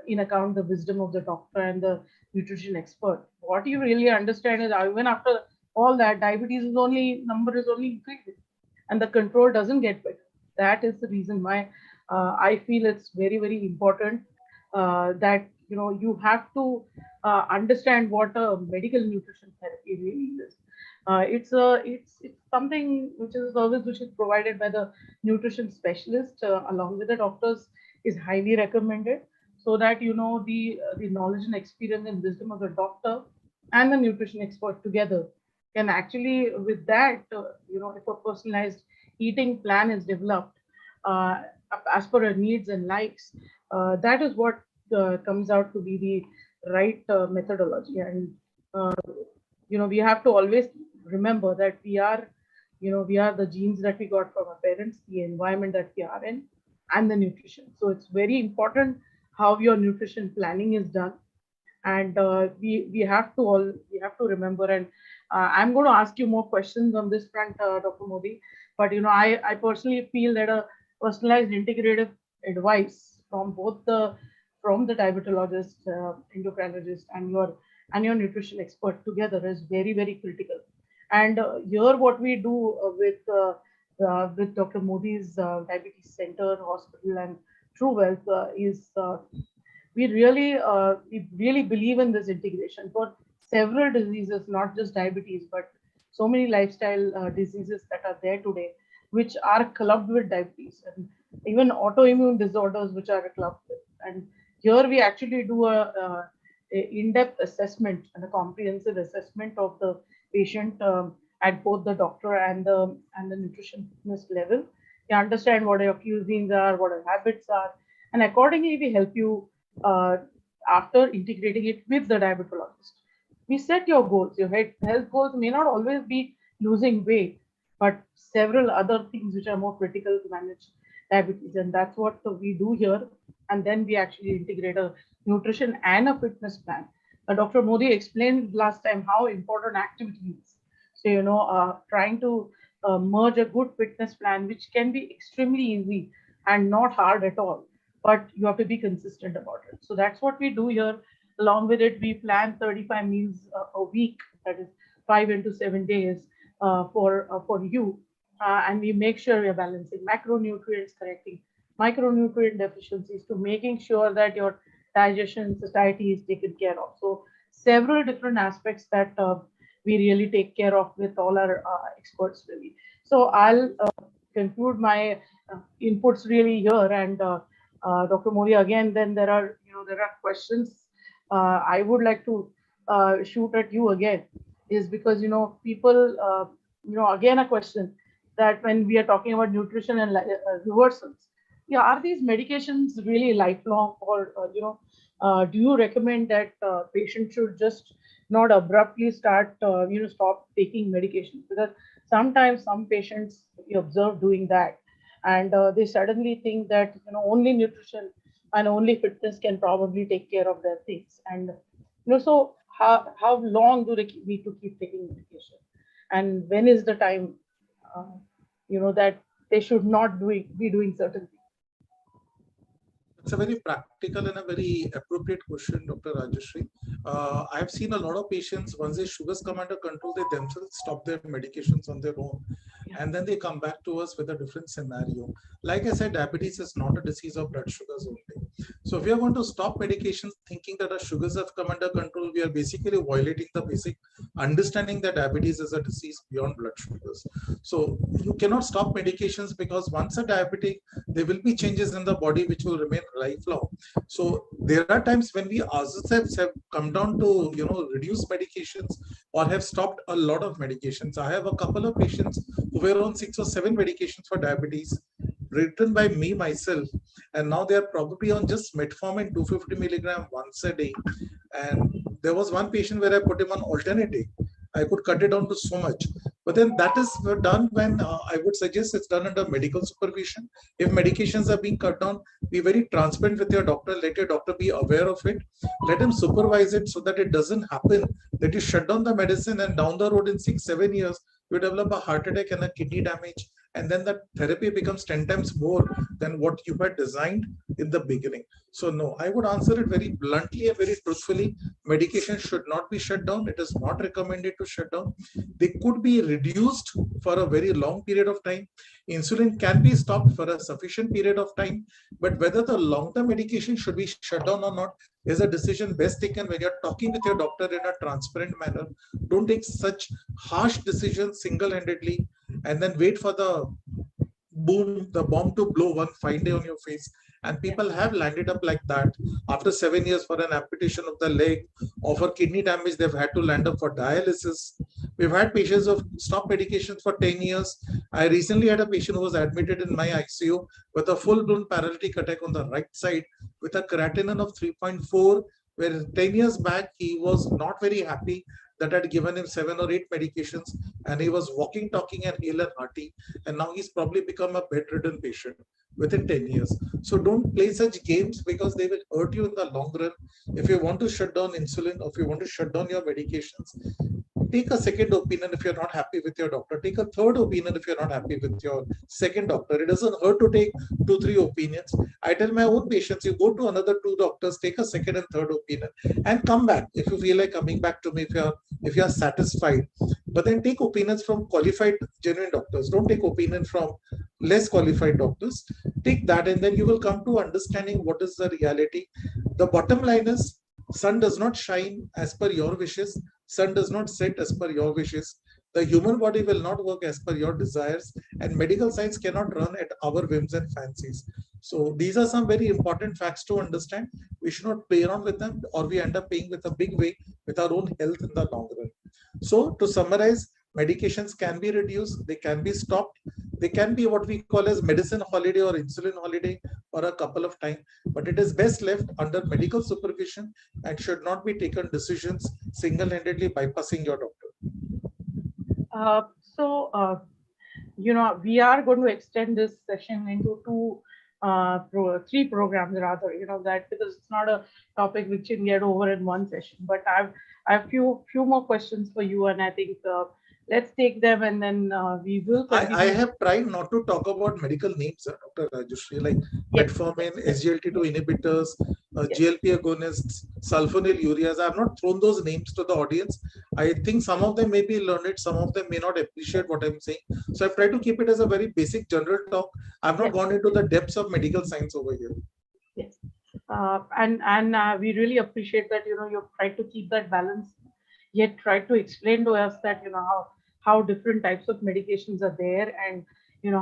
in account the wisdom of the doctor and the nutrition expert. What you really understand is even after all that, diabetes is only number is only increasing, and the control doesn't get better. That is the reason why I feel it's very, very important that you have to understand what a medical nutrition therapy really is. It's something which is a service which is provided by the nutrition specialist along with the doctors, is highly recommended, so that the knowledge and experience and wisdom of the doctor and the nutrition expert together can actually, with that, if a personalized eating plan is developed uh, as per our needs and likes, that is what comes out to be the right methodology. And we have to always remember that we are the genes that we got from our parents, the environment that we are in, and the nutrition. So it's very important how your nutrition planning is done. And we have to remember. And I'm going to ask you more questions on this front, Dr. Modi. But I personally feel that a personalized integrative advice from the diabetologist, endocrinologist, and your nutrition expert together is very, very critical. And here what we do with Dr. Modi's Diabetes Center, Hospital, and TruWealth is we really believe in this integration for several diseases, not just diabetes, but so many lifestyle diseases that are there today, which are clubbed with diabetes, and even autoimmune disorders which are clubbed with. And here we actually do a in-depth assessment and a comprehensive assessment of the patient at both the doctor and the nutritionist level. You understand what your cuisines are, what your habits are, and accordingly we help you uh, after integrating it with the diabetologist. We set your goals. Your health goals may not always be losing weight, but several other things which are more critical to manage diabetes. And that's what we do here. And then we actually integrate a nutrition and a fitness plan. Dr. Modi explained last time how important activity is. So, trying to merge a good fitness plan, which can be extremely easy and not hard at all, but you have to be consistent about it. So that's what we do here. Along with it, we plan 35 meals a week, that is 5 into 7 days for you, and we make sure we're balancing macronutrients, correcting micronutrient deficiencies, to making sure that your digestion satiety is taken care of. So several different aspects that we really take care of with all our experts really. So I'll conclude my inputs really here. And Dr. Modi, again, then there are questions I would like to shoot at you again, is because people again a question that when we are talking about nutrition and reversals, Yeah, are these medications really lifelong, or do you recommend that patients should just not abruptly start, stop taking medication? Because sometimes some patients you observe doing that, and they suddenly think that only nutrition and only fitness can probably take care of their things, and so how long do they need to keep taking medication, and when is the time, uh, that they should not be doing certain things? It's a very practical and a very appropriate question, Dr. Rajashree. I've seen a lot of patients, once their sugars come under control, they themselves stop their medications on their own. Yeah. And then they come back to us with a different scenario. Like I said, diabetes is not a disease of blood sugars only. So if we are going to stop medications thinking that our sugars have come under control, we are basically violating the basic understanding that diabetes is a disease beyond blood sugars. So you cannot stop medications, because once a diabetic, there will be changes in the body which will remain lifelong. So there are times when we ourselves have come down to reduce medications or have stopped a lot of medications. I have a couple of patients who were on 6 or 7 medications for diabetes written by me myself, and now they are probably on just metformin 250 milligram once a day. And there was one patient where I put him on alternating. I could cut it down to so much. But then that is done when I would suggest it's done under medical supervision. If medications are being cut down, be very transparent with your doctor. Let your doctor be aware of it. Let him supervise it so that it doesn't happen that you shut down the medicine and down the road in 6, 7 years, you develop a heart attack and a kidney damage. And then that therapy becomes 10 times more than what you had designed in the beginning. So, no, I would answer it very bluntly and very truthfully. Medication should not be shut down. It is not recommended to shut down. They could be reduced for a very long period of time. Insulin can be stopped for a sufficient period of time, but whether the long-term medication should be shut down or not is a decision best taken when you're talking with your doctor in a transparent manner. Don't take such harsh decisions single-handedly and then wait for the bomb to blow one fine day on your face. And Yeah. people have landed up like that. After 7 years for an amputation of the leg or for kidney damage, they've had to land up for dialysis. We've had patients who stop medications for 10 years. I recently had a patient who was admitted in my ICU with a full-blown paralytic attack on the right side with a creatinine of 3.4, where 10 years back he was not very happy that I'd given him 7 or 8 medications, and he was walking, talking, and hale and hearty. And now he's probably become a bedridden patient within 10 years. So don't play such games, because they will hurt you in the long run. If you want to shut down insulin, or if you want to shut down your medications, take a second opinion if you're not happy with your doctor. Take a third opinion if you're not happy with your second doctor. It doesn't hurt to take 2, 3 opinions. I tell my own patients, you go to another 2 doctors, take a second and third opinion, and come back if you feel like coming back to me if you're satisfied. But then take opinions from qualified, genuine doctors. Don't take opinion from less qualified doctors. Take that, and then you will come to understanding what is the reality. The bottom line is, sun does not shine as per your wishes, sun does not set as per your wishes. The human body will not work as per your desires, and medical science cannot run at our whims and fancies. So these are some very important facts to understand. We should not play around with them, or we end up paying with a big way with our own health in the long run. So to summarize, medications can be reduced, they can be stopped, they can be what we call as medicine holiday or insulin holiday for a couple of time, but it is best left under medical supervision and should not be taken decisions single-handedly bypassing your doctor. We are going to extend this session into three programs rather, that because it's not a topic which can get over in one session. But I have few more questions for you, and I think let's take them, and then we will I continue. have tried not to talk about medical names, Dr. Rajashree, like Yes, metformin, yes, yes, SGLT2 inhibitors, yes. GLP agonists, sulfonylureas. I have not thrown those names to the audience. I think some of them may be learned, some of them may not appreciate what I'm saying. So I've tried to keep it as a very basic general talk. I've not Yes. gone into the depths of medical science over here. Yes, and we really appreciate that you've tried to keep that balance, yet tried to explain to us that how different types of medications are there, and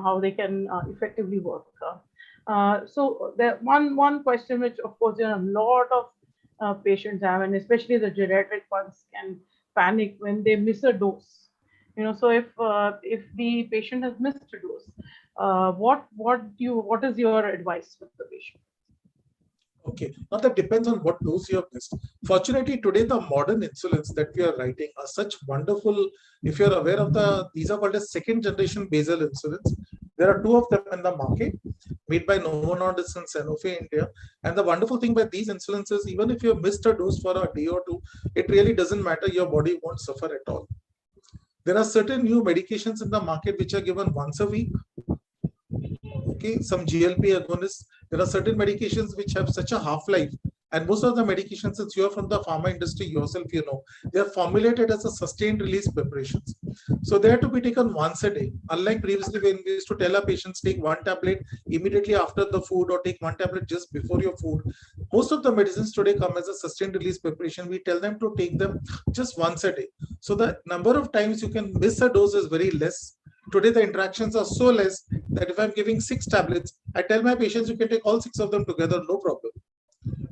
how they can effectively work. So the one question which of course a lot of patients have, and especially the geriatric ones, can panic when they miss a dose. So if the patient has missed a dose, What is your advice with the patient? Okay, now that depends on what dose you have missed. Fortunately, today the modern insulins that we are writing are such wonderful. If you're aware of these are called as second generation basal insulins. There are two of them in the market, made by Novo Nordisk and Sanofi India. And the wonderful thing by these insulins is even if you have missed a dose for a day or two, it really doesn't matter. Your body won't suffer at all. There are certain new medications in the market which are given once a week. Okay, some GLP agonists. There are certain medications which have such a half-life, and most of the medications, since you are from the pharma industry yourself, you know, they are formulated as a sustained release preparations. So they are to be taken once a day. Unlike previously when we used to tell our patients take one tablet immediately after the food or take one tablet just before your food. Most of the medicines today come as a sustained release preparation. We tell them to take them just once a day. So the number of times you can miss a dose is very less. Today, the interactions are so less that if I'm giving 6 tablets, I tell my patients you can take all 6 of them together, no problem.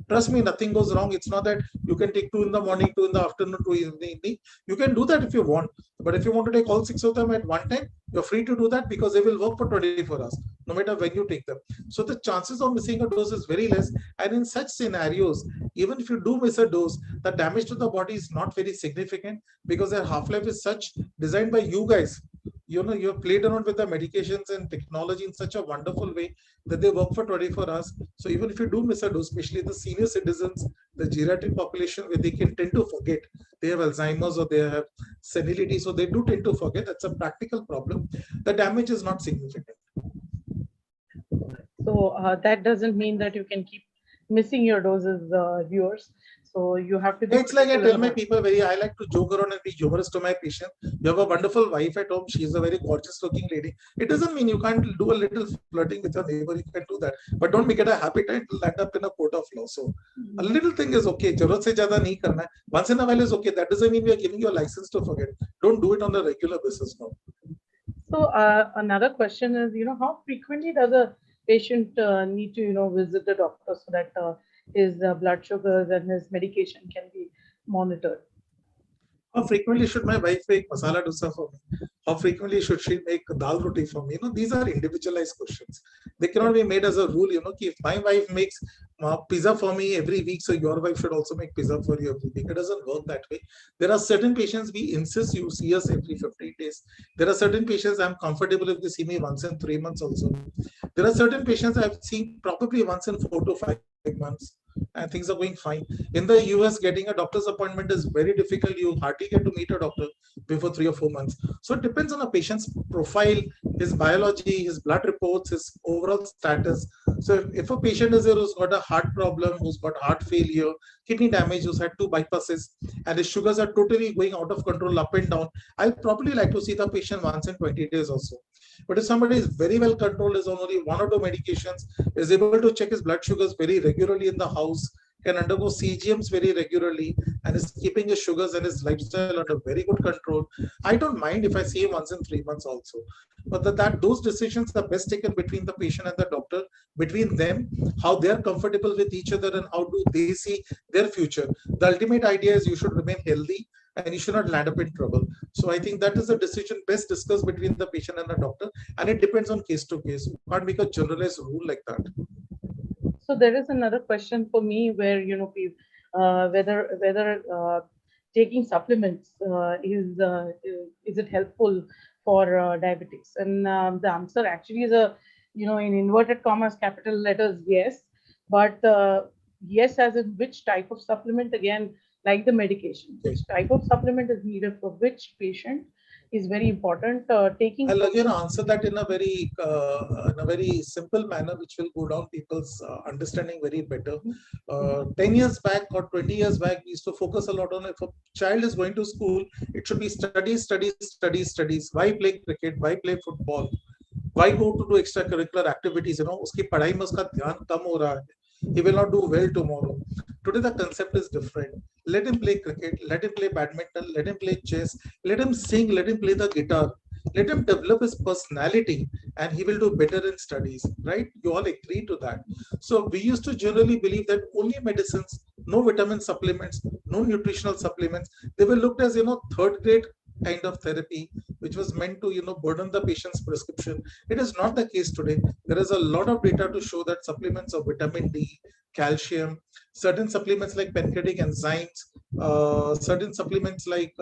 Trust me, nothing goes wrong. It's not that you can take 2 in the morning, 2 in the afternoon, 2 in the evening. You can do that if you want. But if you want to take all 6 of them at one time, you're free to do that because they will work for 24 hours, no matter when you take them. So the chances of missing a dose is very less. And in such scenarios, even if you do miss a dose, the damage to the body is not very significant because their half-life is such designed by you guys. You know, you have played around with the medications and technology in such a wonderful way that they work for 24 hours. So even if you do miss a dose, especially the senior citizens, the geriatric population, where they can tend to forget, they have Alzheimer's or they have senility, so they do tend to forget. That's a practical problem. The damage is not significant. So that doesn't mean that you can keep missing your doses, viewers. So you have to be It's like I particular tell my about. people I like to joke around and be humorous to my patient. You have a wonderful wife at home. She's a very gorgeous looking lady. It doesn't mean you can't do a little flirting with your neighbor. You can do that. But don't make it a habit and it'll end up in a court of law. So a little thing is okay. Jarurat se zyada nahi karna hai. Once in a while is okay. That doesn't mean we are giving you a license to forget. Don't do it on a regular basis now. So another question is, how frequently does a patient need to, visit the doctor so that his blood sugars and his medication can be monitored? How frequently should my wife make masala dosa for me? How frequently should she make dal roti for me? These are individualized questions. They cannot be made as a rule. If my wife makes pizza for me every week, so your wife should also make pizza for you every week. It doesn't work that way. There are certain patients we insist you see us every 15 days. There are certain patients I'm comfortable if they see me once in 3 months also. There are certain patients I've seen probably once in 4 to 5 months. And things are going fine. In the US, getting a doctor's appointment is very difficult. You hardly get to meet a doctor before 3 or 4 months. So it depends on a patient's profile, his biology, his blood reports, his overall status. So if a patient is there who's got a heart problem, who's got heart failure, kidney damage, who's had 2 bypasses, and his sugars are totally going out of control, up and down, I'll probably like to see the patient once in 20 days or so. But if somebody is very well controlled, is on only 1 or 2 medications, is able to check his blood sugars very regularly in the house, can undergo CGMs very regularly, and is keeping his sugars and his lifestyle under very good control, I don't mind if I see him once in 3 months also. But those decisions are best taken between the patient and the doctor, between them, how they are comfortable with each other and how do they see their future. The ultimate idea is you should remain healthy and you should not land up in trouble. So I think that is a decision best discussed between the patient and the doctor, and it depends on case to case. You can't make a generalized rule like that. So there is another question for me where whether taking supplements is it helpful for diabetics? And the answer actually is in inverted commas, capital letters, yes. But yes, as in which type of supplement? Again, like the medication, which type of supplement is needed for which patient is very important. Taking I'll again answer that in a very simple manner, which will go down people's understanding very better. 10 years back or 20 years back, we used to focus a lot on if a child is going to school, it should be studies, studies, studies, studies. Why play cricket? Why play football? Why go to do extracurricular activities? उसकी पढ़ाई में उसका ध्यान कम हो रहा है. He will not do well tomorrow. Today the concept is different. Let him play cricket, let him play badminton, let him play chess, let him sing, let him play the guitar, let him develop his personality, and he will do better in studies, right? You all agree to that. So we used to generally believe that only medicines, no vitamin supplements, no nutritional supplements, they were looked as third grade kind of therapy which was meant to burden the patient's prescription. It is not the case today. There is a lot of data to show that supplements of vitamin D, calcium, certain supplements like pancreatic enzymes, certain supplements like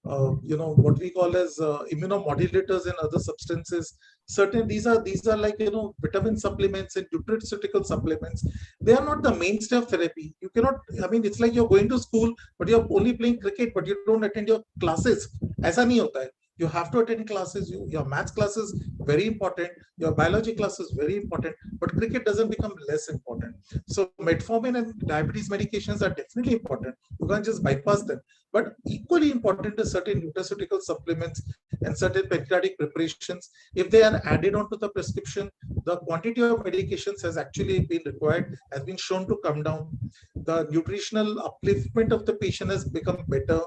what we call as immunomodulators and other substances. Certain these are like vitamin supplements and nutraceutical supplements. They are not the mainstay of therapy. You cannot. I mean, it's like you're going to school, but you're only playing cricket, but you don't attend your classes. ऐसा नहीं होता है. You have to attend classes. Your maths classes very important. Your biology classes very important. But cricket doesn't become less important. So metformin and diabetes medications are definitely important. You can't just bypass them. But equally important is certain nutraceutical supplements and certain pancreatic preparations. If they are added onto the prescription, the quantity of medications has actually been required, has been shown to come down. The nutritional upliftment of the patient has become better.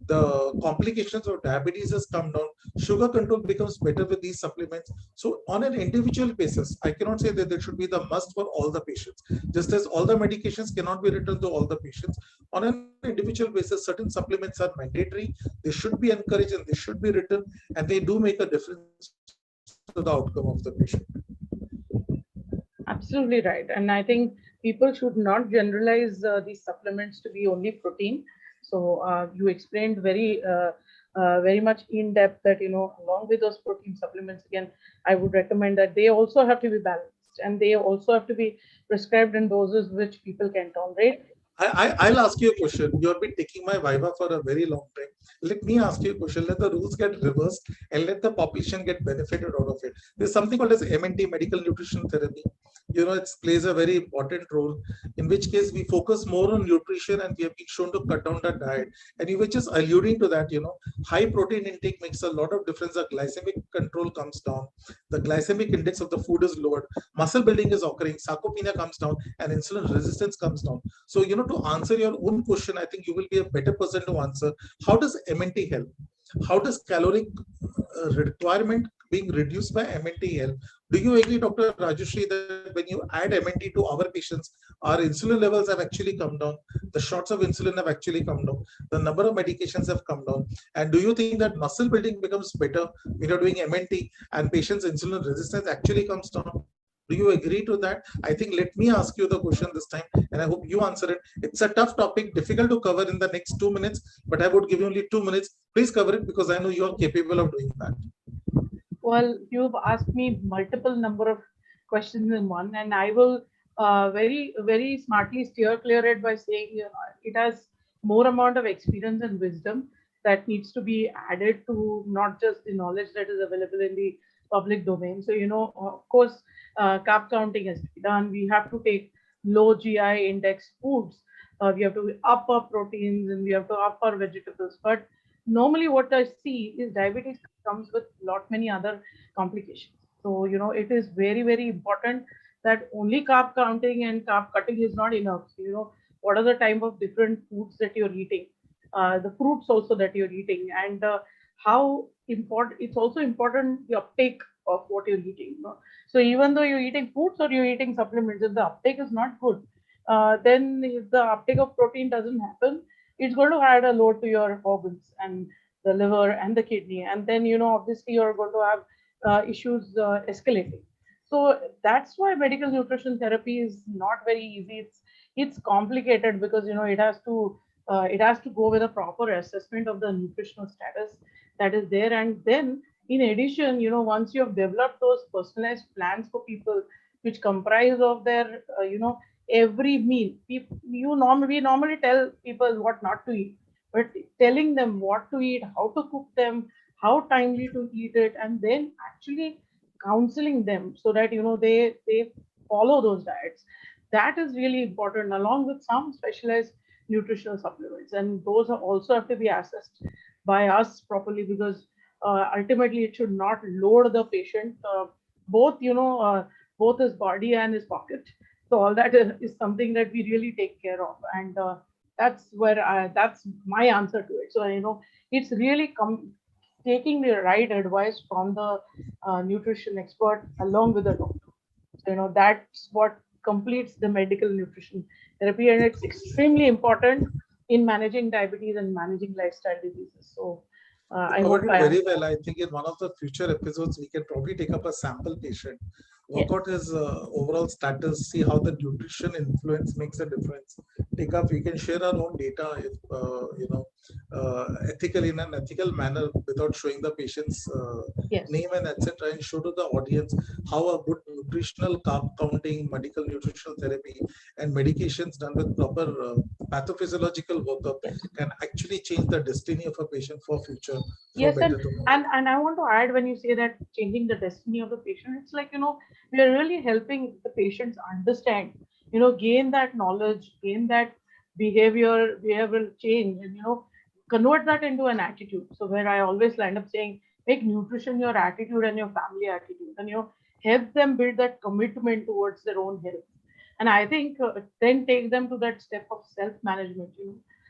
The complications of diabetes has come down. Sugar control becomes better with these supplements. So on an individual basis, I cannot say that there should be the must for all the patients. Just as all the medications cannot be written to all the patients, on an individual basis, certain supplements are mandatory. They should be encouraged and they should be written, and they do make a difference to the outcome of the patient. Absolutely right. And I think people should not generalize these supplements to be only protein. So you explained very much in depth that, along with those protein supplements, again, I would recommend that they also have to be balanced and they also have to be prescribed in doses which people can tolerate. I'll ask you a question. You have been taking my Viva for a very long time. Let me ask you a question. Let the rules get reversed and let the population get benefited out of it. There's something called as MNT, medical nutrition therapy. It plays a very important role, in which case we focus more on nutrition and we have been shown to cut down the diet. And you were just alluding to that, high protein intake makes a lot of difference. The glycemic control comes down. The glycemic index of the food is lowered. Muscle building is occurring. Sarcopenia comes down and insulin resistance comes down. So, to answer your own question, I think you will be a better person to answer. How does MNT help? How does caloric requirement being reduced by MNT help? Do you agree, Dr. Rajashree, that when you add MNT to our patients, our insulin levels have actually come down? The shots of insulin have actually come down. The number of medications have come down. And do you think that muscle building becomes better when you're doing MNT and patients' insulin resistance actually comes down? Do you agree to that? I think let me ask you the question this time, and I hope you answer it. It's a tough topic, difficult to cover in the next 2 minutes, but I would give you only 2 minutes. Please cover it because I know you are capable of doing that. Well, you've asked me multiple number of questions in one, and I will very smartly steer clear it by saying it has more amount of experience and wisdom that needs to be added to not just the knowledge that is available in the public domain. So, of course, carb counting has to be done. We have to take low GI index foods. We have to up our proteins and we have to up our vegetables. But normally what I see is diabetes comes with lot many other complications. So, it is very important that only carb counting and carb cutting is not enough. So, what are the type of different foods that you're eating, the fruits also that you're eating, and how important, it's also important the uptake of what you're eating. So even though you're eating foods or you're eating supplements, if the uptake is not good, then if the uptake of protein doesn't happen, it's going to add a load to your organs and the liver and the kidney, and then obviously you're going to have issues escalating. So that's why medical nutrition therapy is not very easy. It's complicated because it has to go with a proper assessment of the nutritional status that is there, and then in addition, once you have developed those personalized plans for people, which comprise of their every meal, we normally tell people what not to eat, but telling them what to eat, how to cook them, how timely to eat it, and then actually counseling them so that they follow those diets. That is really important, along with some specialized nutritional supplements, and those are also have to be assessed by us properly, because ultimately it should not load the patient, both his body and his pocket. So all that is something that we really take care of, and that's my answer to it. So it's really taking the right advice from the nutrition expert along with the doctor. So that's what completes the medical nutrition therapy, and it's extremely important in managing diabetes and managing lifestyle diseases. So You I covered hope it I very answered. well. I think in one of the future episodes, we can probably take up a sample patient, work Yes, out his overall status, see how the nutrition influence makes a difference. Take up, we can share our own data, if, ethically in an ethical manner without showing the patient's yes. name and etc. and show to the audience how a good nutritional carb counting, medical nutritional therapy, and medications done with proper pathophysiological workup Yes. can actually change the destiny of a patient for future, for Yes, better tomorrow. and I want to add, when you say that changing the destiny of the patient, it's like, we are really helping the patients understand, gain that knowledge, gain that behavioral change, and convert that into an attitude. So where I always land up saying, make nutrition your attitude and your family attitude, and help them build that commitment towards their own health. And I think then take them to that step of self management.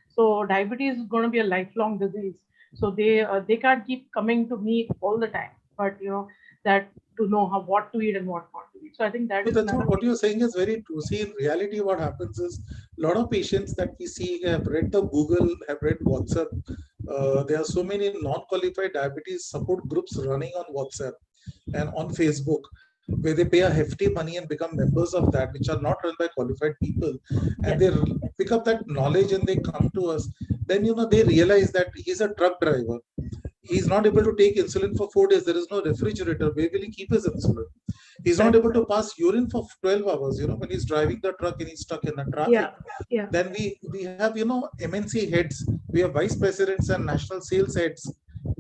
So diabetes is going to be a lifelong disease, so they can't keep coming to me all the time, but that to know how what to eat and what not to eat. So I think that So is that's another what thing. you're saying is very true. See, in reality, what happens is a lot of patients that we see have read the Google, have read WhatsApp. There are so many non-qualified diabetes support groups running on WhatsApp and on Facebook, where they pay a hefty money and become members of that, which are not run by qualified people, and Yes, they pick up that knowledge and they come to us. Then they realize that he's a truck driver. He's not able to take insulin for 4 days. There is no refrigerator. Where will he keep his insulin? He's not correct. able to pass urine for 12 hours, when he's driving the truck and he's stuck in the traffic. Yeah, yeah, Then we have, MNC heads, we have vice presidents and national sales heads,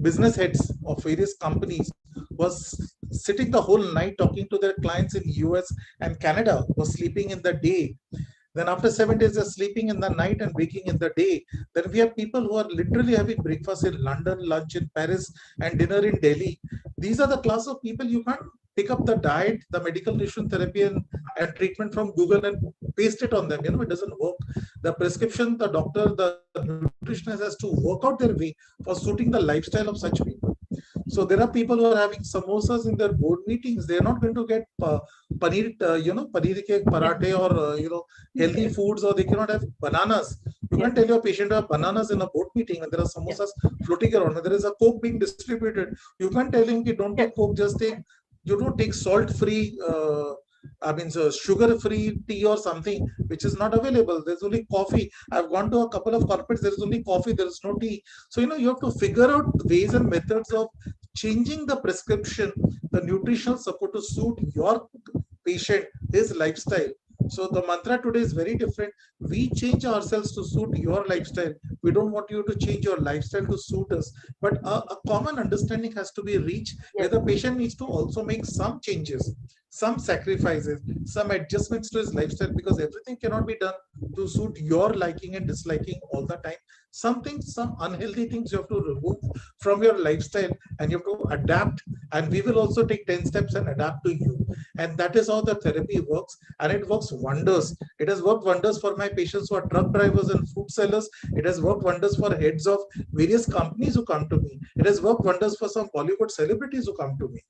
business heads of various companies was sitting the whole night talking to their clients in US and Canada, was sleeping in the day. Then after 7 days, they're sleeping in the night and waking in the day. Then we have people who are literally having breakfast in London, lunch in Paris, and dinner in Delhi. These are the class of people you can't pick up the diet, the medical nutrition therapy, and treatment from Google and paste it on them. It doesn't work. The prescription, the doctor, the nutritionist has to work out their way for suiting the lifestyle of such people. So there are people who are having samosas in their board meetings. They're not going to get paneer, paneer ke yes, parathe or healthy yes, foods, or they cannot have bananas. You yes, can't tell your patient to have bananas in a board meeting when there are yes, samosas floating around. When there is a coke being distributed, you can't tell him, don't take yes, coke, just take, don't take salt-free. I mean, so sugar-free tea or something, which is not available. There's only coffee. I've gone to a couple of corporates. There is only coffee. There is no tea. So you have to figure out ways and methods of changing the prescription, the nutritional support to suit your patient, his lifestyle. So the mantra today is very different. We change ourselves to suit your yes, lifestyle. We don't want you to change your lifestyle to suit us. But a common understanding has to be reached where yes, the patient needs to also make some changes, some sacrifices, some adjustments to his lifestyle, because everything cannot be done to suit your liking and disliking all the time. Some things, some unhealthy things you have to remove from your lifestyle, and you have to adapt. And we will also take 10 steps and adapt to you. And that is how the therapy works. And it works wonders. It has worked wonders for my patients who are truck drivers and food sellers. It has worked wonders for heads of various companies who come to me. It has worked wonders for some Bollywood celebrities who come to me.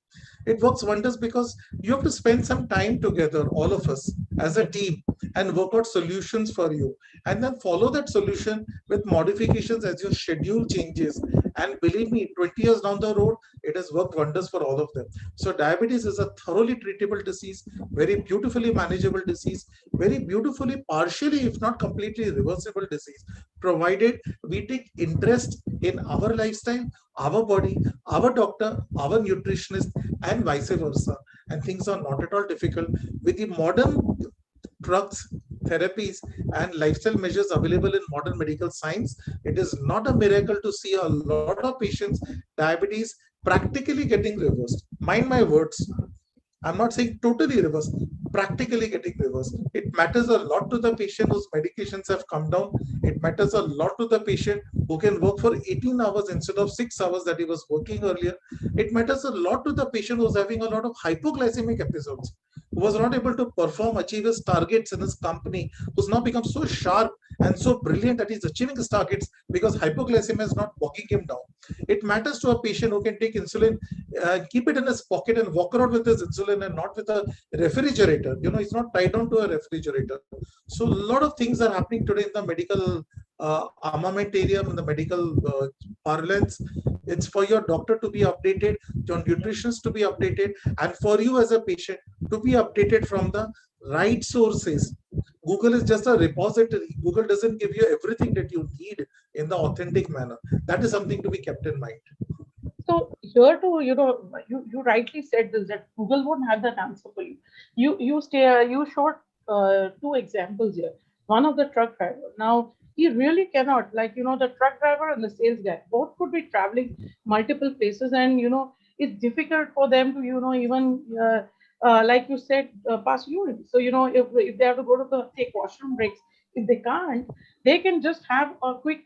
It works wonders because you have to spend some time together, all of us, as a yes, team, and work out solutions for you. And then follow that solution with modifications as your schedule changes. And believe me, 20 years down the road, it has worked wonders for all of them. So diabetes is a thoroughly treatable disease, very beautifully manageable disease, very beautifully, partially, if not completely reversible disease, provided we take interest in our lifestyle, our body, our doctor, our nutritionist, and vice versa. And things are not at all difficult. With the modern drugs, therapies, and lifestyle measures available in modern medical science, it is not a miracle to see a lot of patients, diabetes, practically getting reversed. Mind my words. I'm not saying totally reversed, practically getting reversed. It matters a lot to the patient whose medications have come down. It matters a lot to the patient who can work for 18 hours instead of 6 hours that he was working earlier. It matters a lot to the patient who's having a lot of hypoglycemic episodes, who was not able to perform, achieve his targets in his company, who's now become so sharp and so brilliant that he's achieving his targets because hypoglycemia is not bogging him down. It matters to a patient who can take insulin, keep it in his pocket and walk around with his insulin and not with a refrigerator. He's not tied down to a refrigerator. So a lot of things are happening today in the medical armamentarium, in the medical parlance, It's for your doctor to be updated, your nutritionist to be updated, and for you as a patient to be updated from the right sources. Google is just a repository. Google doesn't give you everything that you need in the authentic manner. That is something to be kept in mind. So here too, you rightly said this, that Google won't have that answer for you. You showed two examples here. One of the truck driver. Now he really cannot, like, the truck driver and the sales guy both could be traveling multiple places, and it's difficult for them to even like you said, pass urine. So if they have to go to the take washroom breaks, if they can't, they can just have a quick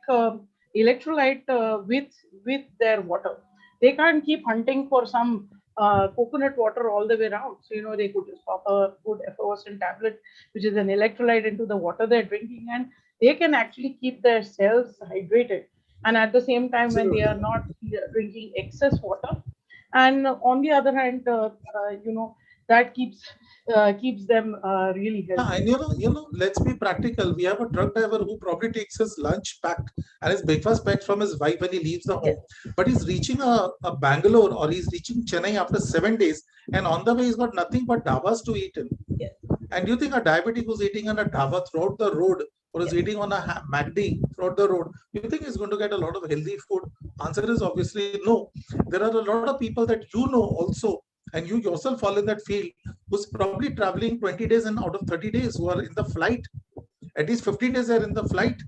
electrolyte with their water. They can't keep hunting for some coconut water all the way around. So, they could just pop a good effervescent tablet, which is an electrolyte, into the water they're drinking, and they can actually keep their cells hydrated. And at the same time, when they are Absolutely. not drinking excess water, and on the other hand, that keeps them really Yeah, healthy. and let's be practical. We have a truck driver who probably takes his lunch packed and his breakfast packed from his wife when he leaves the home. Yes, But he's reaching a Bangalore or he's reaching Chennai after 7 days, and on the way he's got nothing but dhabas to eat in. yes, And you think a diabetic who's eating on a dhaba throughout the road or is yes. eating on a MACD throughout the road, you think he's going to get a lot of healthy food? Answer is obviously no. There are a lot of people that also, and you yourself fall in that field, who's probably traveling 20 days and out of 30 days who are in the flight. At least 15 days they're in the flight,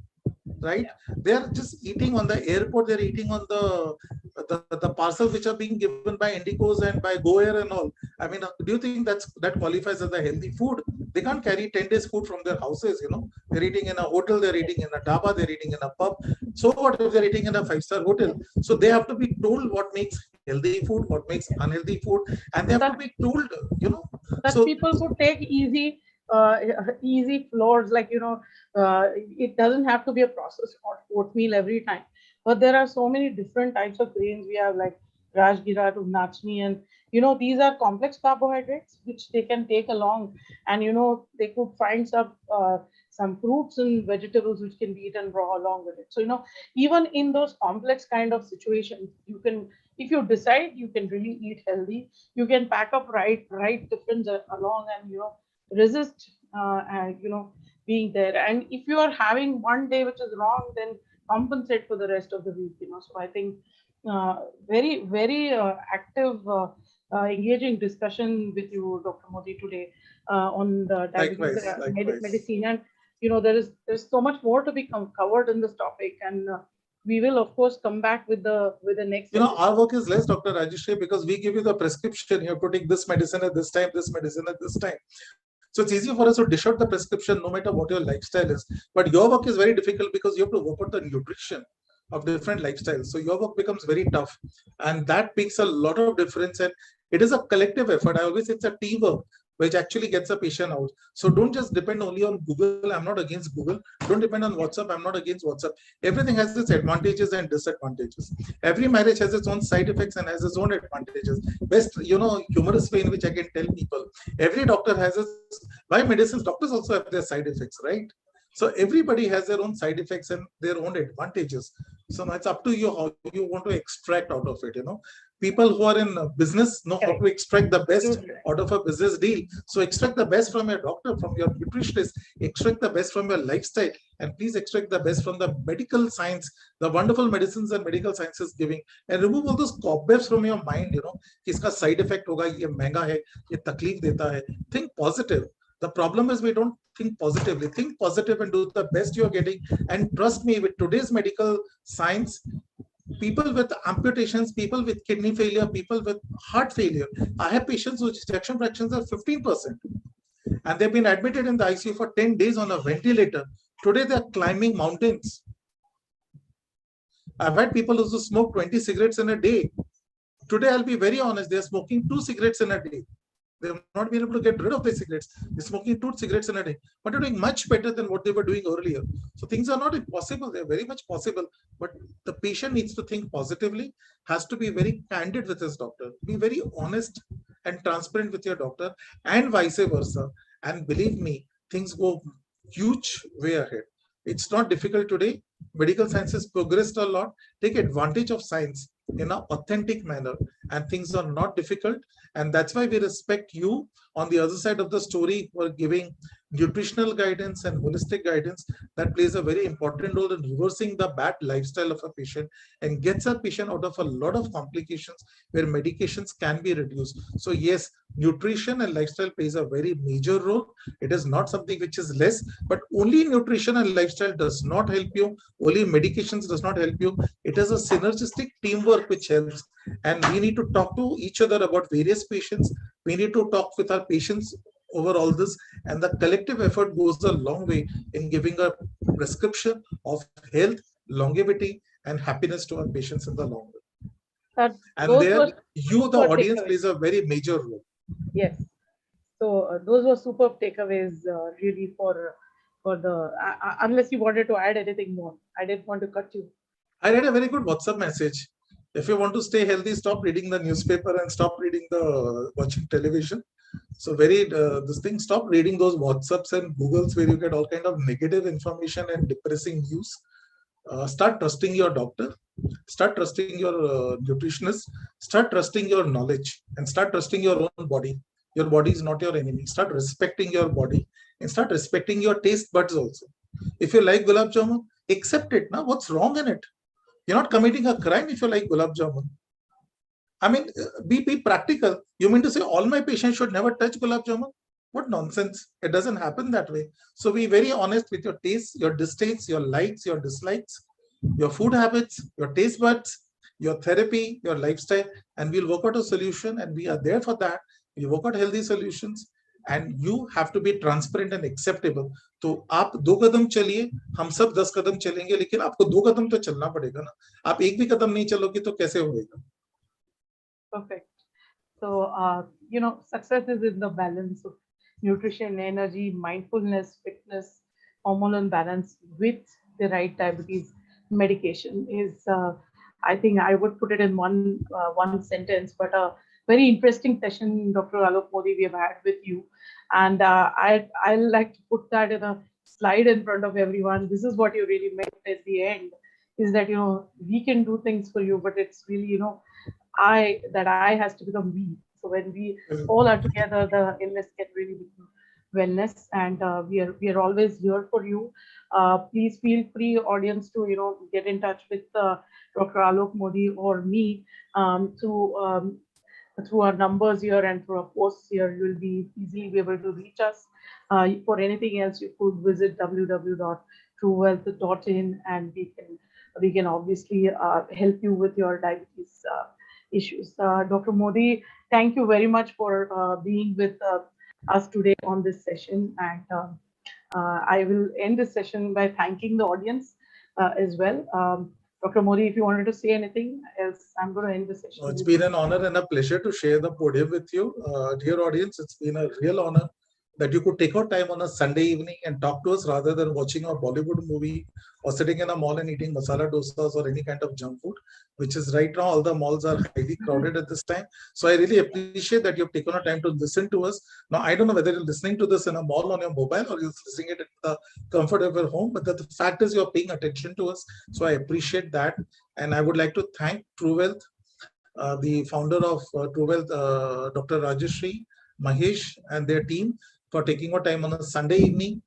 right? Yeah. They are just eating on the airport. They're eating on the parcels which are being given by Indicos and by Go Air and all. I mean, do you think that qualifies as a healthy food? They can't carry 10 days food from their houses. They're eating in a hotel, they're eating in a dhaba, they're eating in a pub. So what if they're eating in a 5-star hotel? So they have to be told what makes healthy food, what makes unhealthy food, and they have to be Such told, such so people could take easy floors, like, it doesn't have to be a processed oatmeal every time. But there are so many different types of grains. We have, like, rajgira to nachni, and these are complex carbohydrates which they can take along. And they could find some fruits and vegetables which can be eaten raw along with it. So even in those complex kind of situations, you can, if you decide, you can really eat healthy. You can pack up right tiffins along, and resist being there. And if you are having one day which is wrong, then compensate for the rest of the week. So I think very very active engaging discussion with you, Dr. Modi, today on the diabetes likewise. medicine. And there's so much more to be covered in this topic, and we will of course come back with the next Our episode. work is less, Dr. Rajashree, because we give you the prescription. You have to take this medicine at this time, this medicine at this time. So it's easy for us to dish out the prescription no matter what your lifestyle is. But your work is very difficult because you have to work out the nutrition of different lifestyles. So your work becomes very tough. And that makes a lot of difference. And it is a collective effort. I always say it's a teamwork which actually gets a patient out. So don't just depend only on Google. I'm not against Google. Don't depend on WhatsApp. I'm not against WhatsApp. Everything has its advantages and disadvantages. Every marriage has its own side effects and has its own advantages. Best, humorous way in which I can tell people, every doctor has its, why medicines, doctors also have their side effects, right? So everybody has their own side effects and their own advantages. So now it's up to you how you want to extract out of it. People who are in business know how to Correct. extract the best Absolutely right. out of a business deal. So extract the best from your doctor, from your nutritionist, extract the best from your lifestyle, and please extract the best from the medical science, the wonderful medicines and medical sciences giving, and remove all those cobwebs from your mind. Kiska side effect hoga, ye महंगा hai, ye takleef deta hai. Think positive. The problem is we don't think positively. Think positive and do the best you are getting. And trust me, with today's medical science, people with amputations, people with kidney failure, people with heart failure. I have patients whose ejection fractions are 15%, and they've been admitted in the ICU for 10 days on a ventilator. Today, they're climbing mountains. I've had people who smoke 20 cigarettes in a day. Today, I'll be very honest, they're smoking 2 cigarettes in a day. They've not been able to get rid of their cigarettes. They're smoking 2 cigarettes in a day, but they're doing much better than what they were doing earlier. So things are not impossible. They're very much possible, but the patient needs to think positively, has to be very candid with his doctor, be very honest and transparent with your doctor, and vice versa. And believe me, things go huge way ahead. It's not difficult today. medical science has progressed a lot. Take advantage of science in an authentic manner, and things are not difficult. And that's why we respect you on the other side of the story for giving nutritional guidance and holistic guidance that plays a very important role in reversing the bad lifestyle of a patient and gets a patient out of a lot of complications where medications can be reduced. So yes, nutrition and lifestyle plays a very major role. It is not something which is less, but only nutrition and lifestyle does not help you. Only medications does not help you. It is a synergistic teamwork which helps. And we need to talk to each other about various patients. We need to talk with our patients over all this, and the collective effort goes a long way in giving a prescription of health, longevity, and happiness to our patients in the long run. That And those there, were you, the super audience, takeaways. plays a very major role. Yes. So those were superb takeaways, really for the. Unless you wanted to add anything more, I didn't want to cut you. I read a very good WhatsApp message. If you want to stay healthy, stop reading the newspaper and stop reading the watching television. So very this thing, stop reading those WhatsApps and Googles where you get all kind of negative information and depressing news. Start trusting your doctor, start trusting your nutritionist, start trusting your knowledge, and start trusting your own body. Your body is not your enemy. Start respecting your body and start respecting your taste buds also. If you like gulab jamun, accept it. Now, what's wrong in it? You're not committing a crime if you like gulab jamun. I mean, be practical. You mean to say all my patients should never touch gulab jamun? What nonsense. It doesn't happen that way. So be very honest with your tastes, your distastes, your likes, your dislikes, your food habits, your taste buds, your therapy, your lifestyle, and we'll work out a solution, and we are there for that. We work out healthy solutions, and you have to be transparent and acceptable. तो आप 2 कदम चलिए, हम सब 10 कदम चलेंगे, लेकिन आपको 2 कदम तो चलना पड़ेगा ना. आप एक भी कदम नहीं चलोगे तो कैसे होएगा? Perfect. So, success is in the balance of nutrition, energy, mindfulness, fitness, hormonal balance with the right diabetes medication is, I think I would put it in one sentence, but a very interesting session, Dr. Alok Modi, we have had with you. And I like to put that in a slide in front of everyone. This is what you really meant at the end, is that, we can do things for you, but it's really, I has to become we. So when we all are together, the illness can really become wellness, and we are always here for you. Please feel free, audience, to get in touch with Dr. Alok Modi or me, through our numbers here and through our posts here. You will be easily be able to reach us. For anything else, you could visit www.truewealth.in, and we can obviously help you with your diabetes issues. Dr. Modi, thank you very much for being with us today on this session. And I will end this session by thanking the audience as well. Dr. Modi, if you wanted to say anything else, I'm going to end the session. It's been an honor and a pleasure to share the podium with you. Dear audience, it's been a real honor that you could take out time on a Sunday evening and talk to us rather than watching a Bollywood movie or sitting in a mall and eating masala dosas or any kind of junk food, which is right now, all the malls are highly crowded at this time. So I really appreciate that you've taken a time to listen to us. Now, I don't know whether you're listening to this in a mall on your mobile or you're listening it in the comfort of your home, but the fact is you're paying attention to us. So I appreciate that. And I would like to thank TrueWealth, the founder of TrueWealth, Dr. Rajashree, Mahesh, and their team for taking our time on a Sunday evening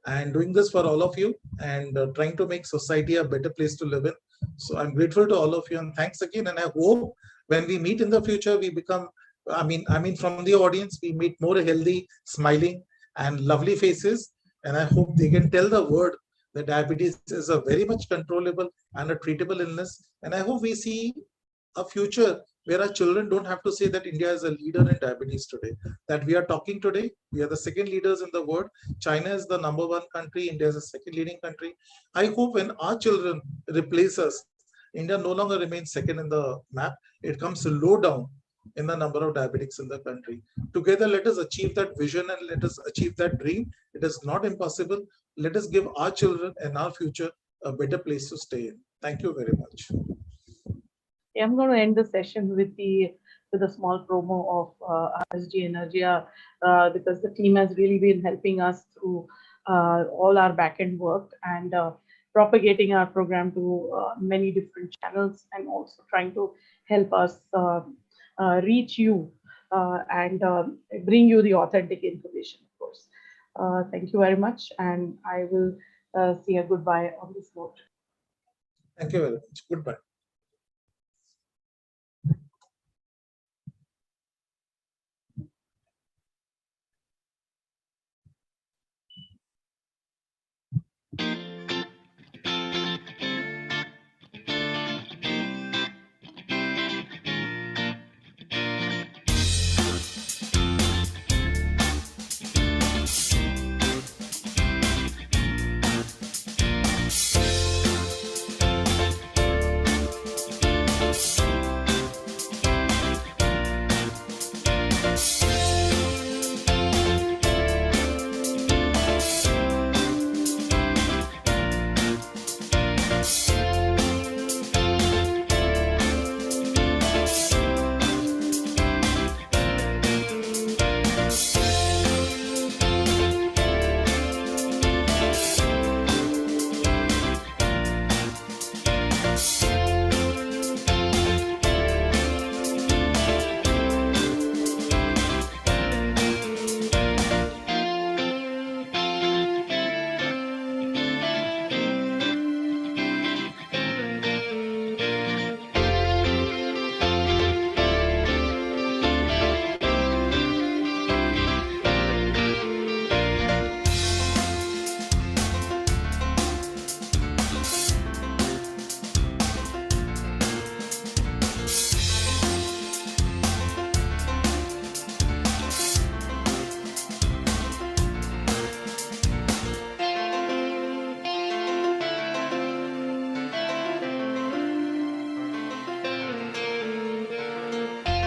and doing this for all of you and trying to make society a better place to live in. So I'm grateful to all of you and thanks again. And I hope when we meet in the future, we become, from the audience, we meet more healthy, smiling, and lovely faces. And I hope they can tell the world that diabetes is a very much controllable and a treatable illness. And I hope we see a future where our children don't have to say that India is a leader in diabetes today. That we are talking today, we are the second leaders in the world. China is the #1 country, India is the second leading country. I hope when our children replace us, India no longer remains second in the map. It comes low down in the number of diabetics in the country. Together, let us achieve that vision and let us achieve that dream. It is not impossible. Let us give our children and our future a better place to stay in. Thank you very much. I'm going to end the session with a small promo of RSG Energia, because the team has really been helping us through all our back end work. And propagating our program to many different channels, and also trying to help us reach you and bring you the authentic information, of course. Thank you very much, and I will say a goodbye on this note. Thank you very much. Goodbye.